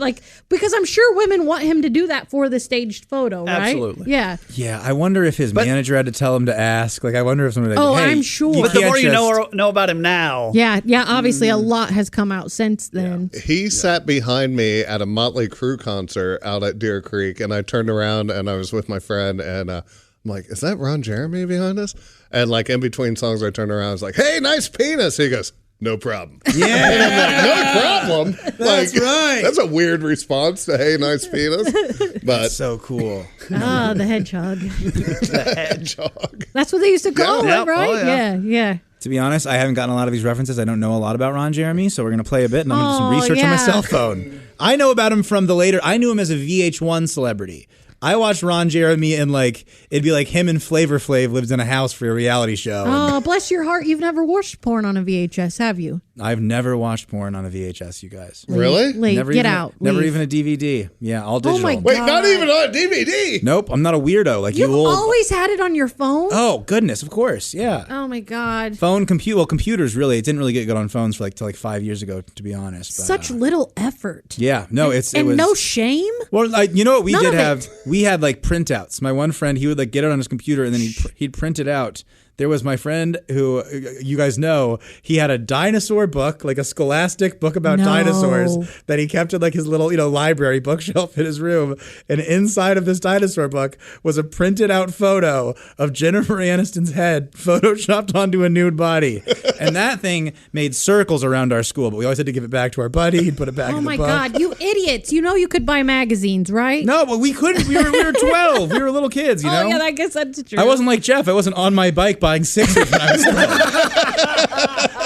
because I'm sure women want him to do that for the staged photo, right? Absolutely. Yeah. Yeah, I wonder if his manager had to tell him to ask. Like, I wonder if somebody. Oh, hey, I'm sure. But the more you know about him now. Yeah. Obviously, a lot has come out since then. He sat behind me at a Motley Crue concert out at Deer Creek, and I turned around and I was with my friend, and I'm like, "Is that Ron Jeremy behind us?" And like in between songs, I turned around, I was like, "Hey, nice penis." He goes, "No problem." Yeah. And I'm like, "No problem." That's right. That's a weird response to "Hey, nice penis." But That's so cool. Ah, the hedgehog. the hedgehog. That's what they used to call Yeah. it, right? Oh, yeah. To be honest, I haven't gotten a lot of these references. I don't know a lot about Ron Jeremy, so we're going to play a bit, and I'm going to do some research on my cell phone. I know about him from I knew him as a VH1 celebrity. I watched Ron Jeremy and it'd be like him and Flavor Flav lived in a house for a reality show. Oh, bless your heart. You've never watched porn on a VHS, have you? I've never watched porn on a VHS, you guys. Really? Never Get even, out. Never Leave. even a DVD. Yeah, all digital. my God. Wait, not even on DVD. Nope, I'm not a weirdo like You've you old. always had it on your phone? Oh, goodness, of course, yeah. Oh, my God. Computers really, it didn't really get good on phones for till 5 years ago, to be honest. But, Such little effort. yeah, no, it And was. no shame? Well, you know what we None did of have? it. We had printouts. My one friend, he would get it on his computer and then he'd print it out. There was my friend who, you guys know, he had a dinosaur book, like a scholastic book about dinosaurs that he kept in his little, library bookshelf in his room. And inside of this dinosaur book was a printed out photo of Jennifer Aniston's head photoshopped onto a nude body. And that thing made circles around our school, but we always had to give it back to our buddy. He'd put it back in the book. Oh, my God. You idiots. You know you could buy magazines, right? No, but we couldn't. We were 12. We were little kids, you know? Oh, yeah, I guess that's true. I wasn't like Jeff. I wasn't on my bike buying sixes when I was 12.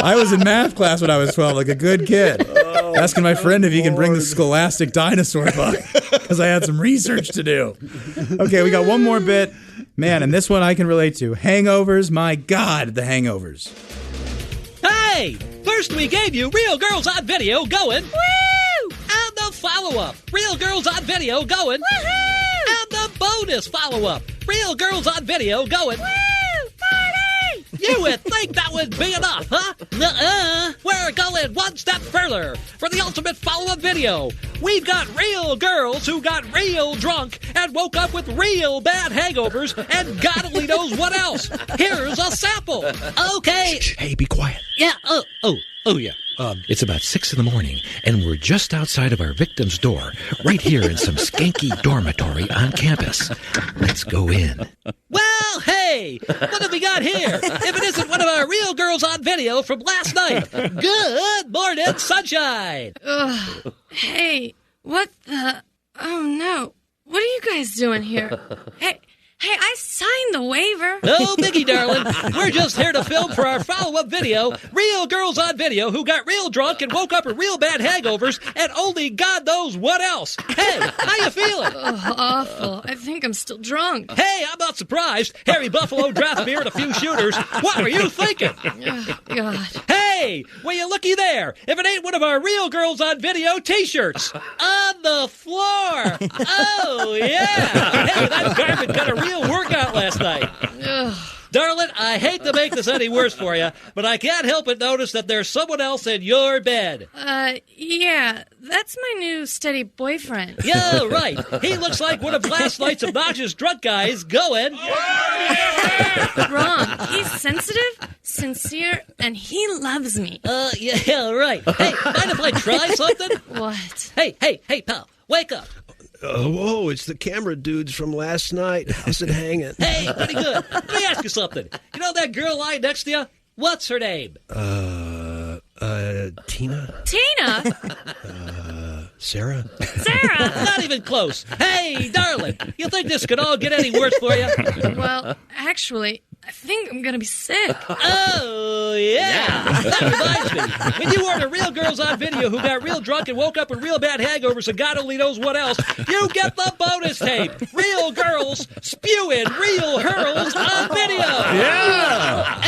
I was in math class when I was 12, like a good kid. Asking my friend if he can bring the Scholastic dinosaur book because I had some research to do. Okay, we got one more bit. Man, and this one I can relate to. Hangovers. My God, the hangovers. Hey! First we gave you Real Girls on Video going. Woo! And the follow-up. Real Girls on Video going. Woohoo! And the bonus follow-up. Real Girls on Video going. Woo! Party! You would think that would be enough, huh? Nuh-uh. We're going one step further. For the ultimate follow-up video, we've got real girls who got real drunk and woke up with real bad hangovers and God only knows what else. Here's a sample. Okay. Hey, be quiet. Yeah. Oh, yeah. It's about 6 in the morning, and we're just outside of our victim's door, right here in some skanky dormitory on campus. Let's go in. Well, hey, what have we got here? If it isn't one of our Real Girls on Video from last night. Good morning, sunshine. Hey, what the? Oh no. What are you guys doing here? Hey, I signed the waiver. No biggie, darling. We're just here to film for our follow-up video, Real Girls on Video Who Got Real Drunk and Woke Up with Real Bad Hangovers, and only God knows what else. Hey, how you feeling? Oh, awful. I think I'm still drunk. Hey, I'm not surprised. Harry Buffalo, draft beer, and a few shooters. What were you thinking? Oh, God. Hey, will you looky there? If it ain't one of our Real Girls on Video t-shirts. On the floor. Oh, yeah. Hey, that garbage got a real workout last night. Darling, I hate to make this any worse for you, but I can't help but notice that there's someone else in your bed. Yeah, that's my new steady boyfriend. Yeah, right. He looks like one of last night's obnoxious drunk guys going... Wrong. He's sensitive, sincere, and he loves me. Yeah, right. Hey, mind if I try something? What? Hey, pal, wake up. Whoa, it's the camera dudes from last night. How's it hanging? Hey, pretty good. Let me ask you something. You know that girl lying next to you? What's her name? Tina? Tina? Sarah? Sarah? Not even close. Hey, darling, you think this could all get any worse for you? Well, actually, I think I'm going to be sick. Oh, yeah. That reminds me. When you order Real Girls on Video Who Got Real Drunk and Woke Up with Real Bad Hangovers and God only knows what else, you get the bonus tape. Real Girls Spewing Real Hurls on Video. Yeah.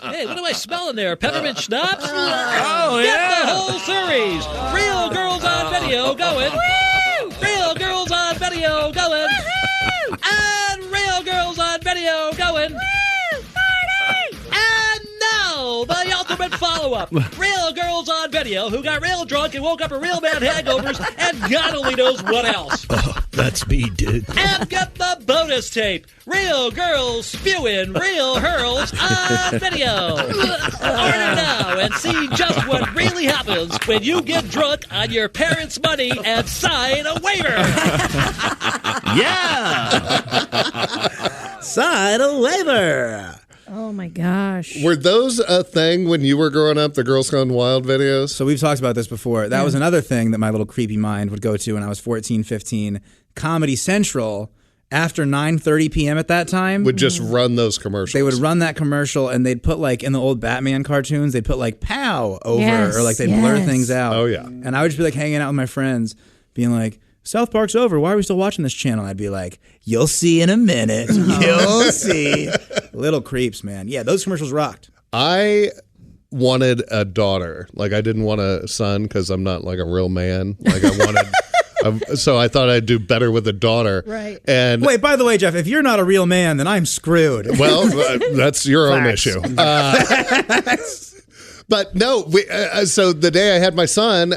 Hey, what am I smelling there? Peppermint schnapps? Oh, Get yeah. the whole series. Real Girls on Video going. Woo! Real Girls on Video going. Woo-hoo! And Real Girls on Video going. Woo! Party! And now, the ultimate follow-up. Real Girls on Video Who Got Real Drunk and Woke Up with Real Bad Hangovers and God only knows what else. Oh, that's me, dude. And get the bonus tape. Real Girls Spewing Real Hurls on Video. Order now and see just what really happens when you get drunk on your parents' money and sign a waiver. Yeah! Sign a waiver! Oh my gosh. Were those a thing when you were growing up, the Girls Gone Wild videos? So we've talked about this before. That was another thing that my little creepy mind would go to when I was 14, 15. Comedy Central, after 9:30 p.m. at that time, would just run those commercials. They would run that commercial, and they'd put, like, in the old Batman cartoons, they'd put, like, pow over, or, like, they'd blur things out. Oh, yeah. And I would just be, like, hanging out with my friends, being like, South Park's over. Why are we still watching this channel? I'd be like, you'll see in a minute. You'll see. Little creeps, man. Yeah, those commercials rocked. I wanted a daughter. Like, I didn't want a son because I'm not, like, a real man. Like, I wanted... so I thought I'd do better with a daughter. Right. And wait, by the way, Jeff, if you're not a real man, then I'm screwed. Well, that's your own issue. But no, so the day I had my son,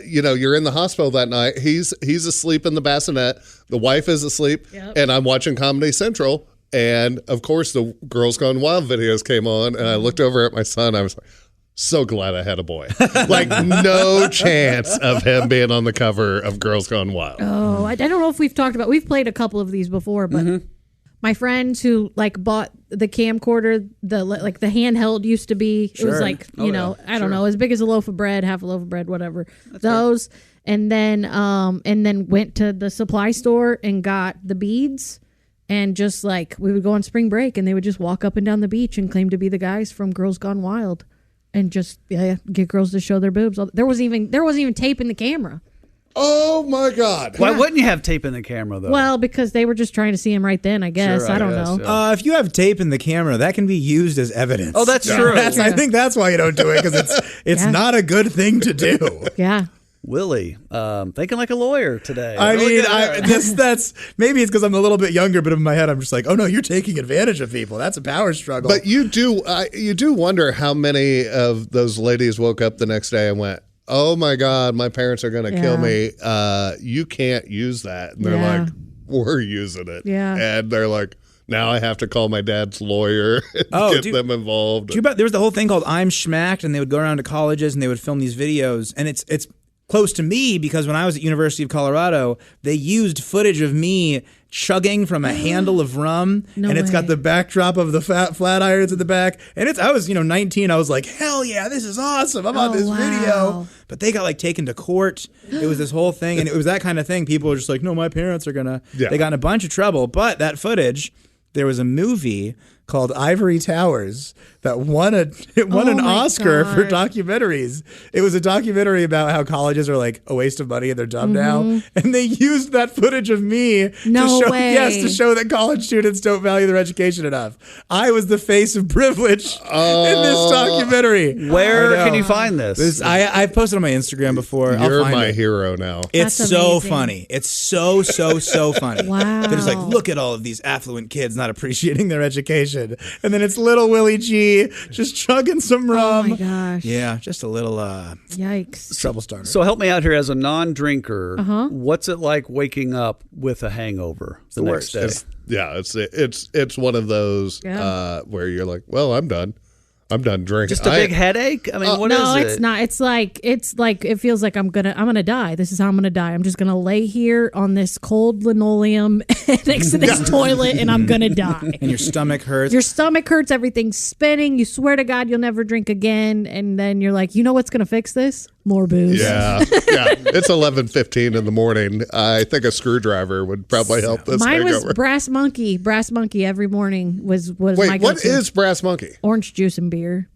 you're in the hospital that night. He's asleep in the bassinet. The wife is asleep, and I'm watching Comedy Central. And of course, the Girls Gone Wild videos came on, and I looked over at my son. I was like, so glad I had a boy. Like, no chance of him being on the cover of Girls Gone Wild. Oh, I don't know if we've talked about. We've played a couple of these before, but. My friends who bought the camcorder, the handheld used to be. Sure. It was like I don't know, as big as a loaf of bread, half a loaf of bread, whatever. That's those, fair. And then went to the supply store and got the beads, and just we would go on spring break and they would just walk up and down the beach and claim to be the guys from Girls Gone Wild, and just get girls to show their boobs. There wasn't even tape in the camera. Oh, my God. Why wouldn't you have tape in the camera, though? Well, because they were just trying to see him right then, I guess. Sure, I don't know. Yeah. If you have tape in the camera, that can be used as evidence. Oh, that's true. I think that's why you don't do it, because it's not a good thing to do. Yeah. Willie, thinking like a lawyer today. I mean, that's maybe it's because I'm a little bit younger, but in my head I'm just like, oh no, you're taking advantage of people. That's a power struggle. But you do wonder how many of those ladies woke up the next day and went, oh my God, my parents are going to kill me. You can't use that. And they're like, we're using it. Yeah. And they're like, now I have to call my dad's lawyer and get them involved. There was the whole thing called I'm Schmacked, and they would go around to colleges and they would film these videos. And it's close to me because when I was at University of Colorado, they used footage of me chugging from a handle of rum, and it's got the backdrop of the flat irons in the back. And I was 19. I was like, hell yeah, this is awesome. I'm on this video. But they got like taken to court. It was this whole thing, and it was that kind of thing. People were just like, no, my parents are gonna. Yeah. They got in a bunch of trouble. But that footage, there was a movie called Ivory Towers that won an Oscar for documentaries. It was a documentary about how colleges are like a waste of money and they're dumb now. And they used that footage of me to show that college students don't value their education enough. I was the face of privilege in this documentary. Where can you find this? I've posted on my Instagram before. You're my hero now. It's so funny. It's so funny. Wow. They're just like, look at all of these affluent kids not appreciating their education. And then it's little Willie G just chugging some rum. Oh my gosh. Yeah, just a little yikes. Trouble starter. So help me out here as a non-drinker. What's it like waking up with a hangover the next day? It's one of those where you're like, well, I'm done drinking. Just a big headache? I mean, what is it? No, it's not. It's like it feels like I'm gonna die. This is how I'm gonna die. I'm just gonna lay here on this cold linoleum next to this toilet, and I'm gonna die. And your stomach hurts. Your stomach hurts. Everything's spinning. You swear to God you'll never drink again, and then you're like, you know what's gonna fix this? More booze. Yeah. It's 11:15 in the morning. I think a screwdriver would probably help this. Mine was hangover. Brass Monkey. Brass Monkey every morning was my go-to. What is Brass Monkey? Orange juice and beer.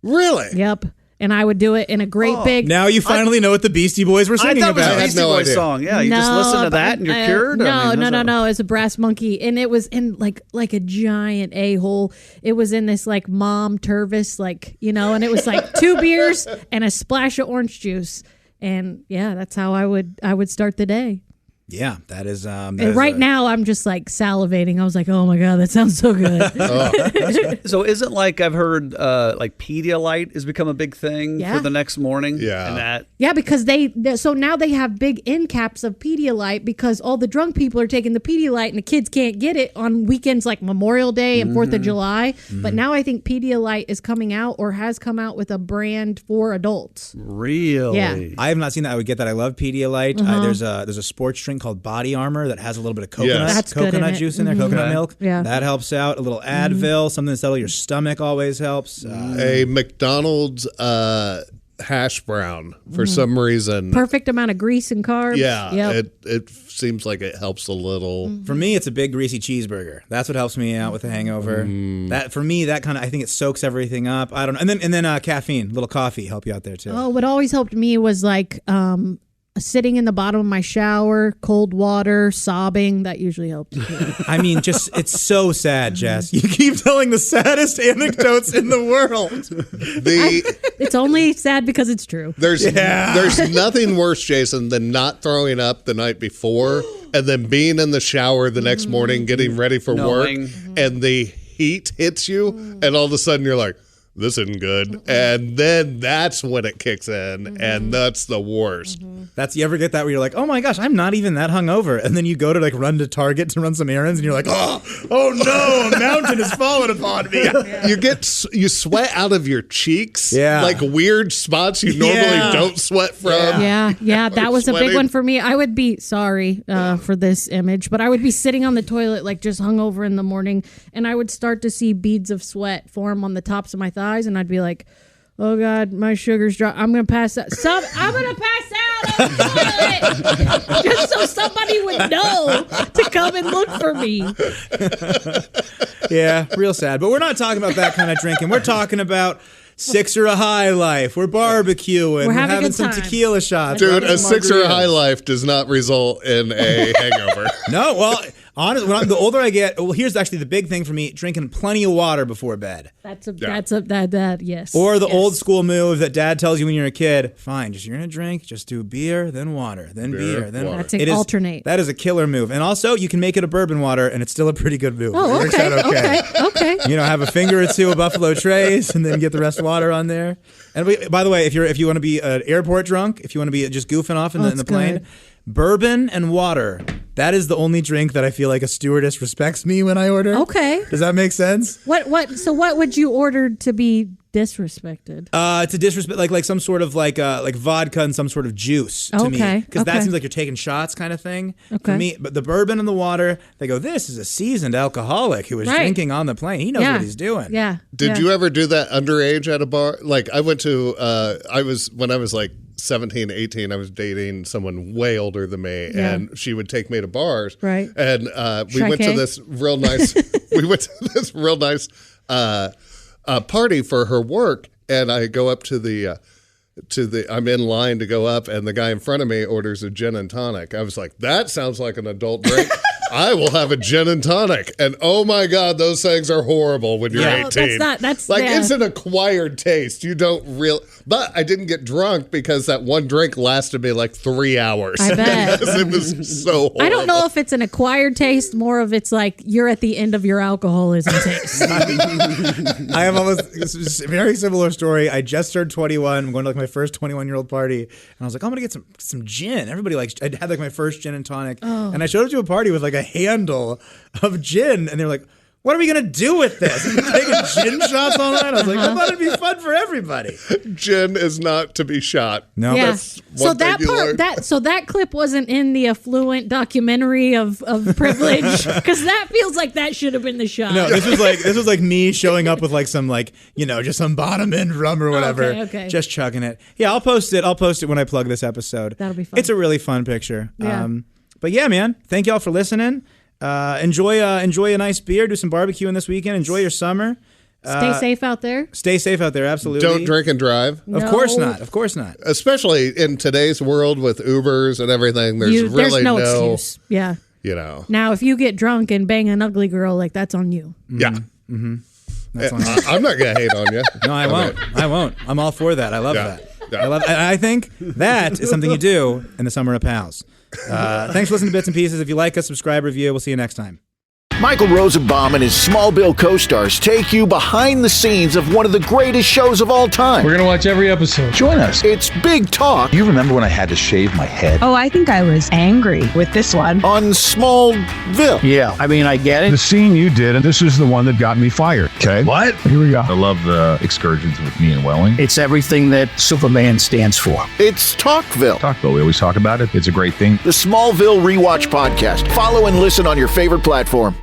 Really? Yep. And I would do it in a great big. Now you finally know what the Beastie Boys were singing about. I thought it was a Beastie Boys song. Yeah, you just listen to that and you're cured. No. It's a Brass Monkey, and it was in like a giant a-hole. It was in this like mom Tervis, and it was like 2 beers and a splash of orange juice, and yeah, that's how I would start the day. Yeah, that is. Now, I'm just like salivating. I was like, "Oh my god, that sounds so good." So, isn't like I've heard like Pedialyte has become a big thing for the next morning? Yeah, and because so now they have big end caps of Pedialyte because all the drunk people are taking the Pedialyte and the kids can't get it on weekends like Memorial Day and 4th of July. But now I think Pedialyte is coming out or has come out with a brand for adults. Really? Yeah. I have not seen that. I would get that. I love Pedialyte. There's a sports drink called Body Armor that has a little bit of coconut juice in there, coconut milk. Yeah. That helps out. A little Advil, something to settle your stomach always helps. A McDonald's hash brown for some reason. Perfect amount of grease and carbs. Yeah, Yep. it seems like it helps a little. For me, it's a big greasy cheeseburger. That's what helps me out with the hangover. That for me, that kind of I think it soaks everything up. I don't know. And then caffeine, a little coffee help you out there too. Oh, what always helped me was like sitting in the bottom of my shower, cold water, sobbing. That usually helps. I mean, it's so sad, Jess. You keep telling the saddest anecdotes in the world. It's only sad because it's true. There's nothing worse, Jason, than not throwing up the night before and then being in the shower the next morning, getting ready for work, and the heat hits you, and all of a sudden you're like, this isn't good. And then that's when it kicks in, and that's the worst. You ever get that where you're like, oh my gosh, I'm not even that hungover. And then you go to run to Target to run some errands, and you're like, oh no, a mountain has fallen upon me. You sweat out of your cheeks, like weird spots you normally don't sweat from. Yeah, that was a big one for me. I would be, sorry for this image, but I would be sitting on the toilet like just hungover in the morning, and I would start to see beads of sweat form on the tops of my thighs, and I'd be like, oh God, my sugar's dropped. I'm going to pass out. I'm going to pass out on the toilet just so somebody would know to come and look for me. Yeah, real sad. But we're not talking about that kind of drinking. We're talking about Sixer a High Life. We're barbecuing. We're having some tequila shots. Dude, a Sixer a High Life does not result in a hangover. No, well, honestly, the older I get, here's actually the big thing for me: drinking plenty of water before bed. Yes. Or the old school move that Dad tells you when you're a kid: fine, you're gonna drink, just do beer, then water, then beer, then water. That's alternate. That is a killer move, and also you can make it a bourbon water, and it's still a pretty good move. Oh, okay. Have a finger or two of Buffalo Trace, and then get the rest of water on there. And by the way, if you want to be an airport drunk, if you want to be just goofing off in the plane. Good. Bourbon and water. That is the only drink that I feel like a stewardess respects me when I order. Okay. Does that make sense? So what would you order to be disrespected? It's a disrespect, like some sort of like vodka and some sort of juice to me, because that seems like you're taking shots kind of thing. For me, but the bourbon and the water, they go, this is a seasoned alcoholic who was drinking on the plane. He knows what he's doing. Yeah. Did you ever do that underage at a bar? Like I went to, when I was like 17, 18, I was dating someone way older than me, and she would take me to bars. Right. And we went to this real nice, party for her work, and I go up to the I'm in line to go up, and the guy in front of me orders a gin and tonic. I was like, that sounds like an adult drink. I will have a gin and tonic. And oh my God, those things are horrible when you're 18. It's an acquired taste. You don't but I didn't get drunk because that one drink lasted me like 3 hours. I bet. It was so horrible. I don't know if it's an acquired taste, more of it's like you're at the end of your alcoholism taste. I have almost a very similar story. I just turned 21. I'm going to like my first 21-year-old party, and I was like, I'm going to get some gin. Everybody I had like my first gin and tonic, and I showed up to a party with like a handle of gin, and they were like, what are we going to do with this? Taking gin shots all night? I was like, I thought it'd be fun for everybody. Gin is not to be shot. No. Yeah. That's one thing you learn. that clip wasn't in the affluent documentary of privilege, because that feels like that should have been the shot. No, this was like me showing up with like some just some bottom end rum or whatever. Okay. Just chugging it. Yeah, I'll post it when I plug this episode. That'll be fun. It's a really fun picture. Yeah. But yeah, man, thank y'all for listening. Enjoy a nice beer. Do some barbecuing this weekend. Enjoy your summer. Stay safe out there. Stay safe out there. Absolutely. Don't drink and drive. Of course not. Of course not. Especially in today's world with Ubers and everything. There's no excuse. Yeah. You know. Now, if you get drunk and bang an ugly girl, like that's on you. Yeah. Mm-hmm. That's I'm not gonna hate on you. No, I won't. I won't. I'm all for that. I love that. Yeah. I think that is something you do in the summer of pals. Thanks for listening to Bits and Pieces. If you like us, subscribe, review. We'll see you next time. Michael Rosenbaum and his Smallville co-stars take you behind the scenes of one of the greatest shows of all time. We're going to watch every episode. Join us. It's Big Talk. You remember when I had to shave my head? Oh, I think I was angry with this one. On Smallville. Yeah, I mean, I get it. The scene you did, and this is the one that got me fired. Okay. What? Here we go. I love the excursions with me and Welling. It's everything that Superman stands for. It's Talkville. Talkville, we always talk about it. It's a great thing. The Smallville Rewatch Podcast. Follow and listen on your favorite platform.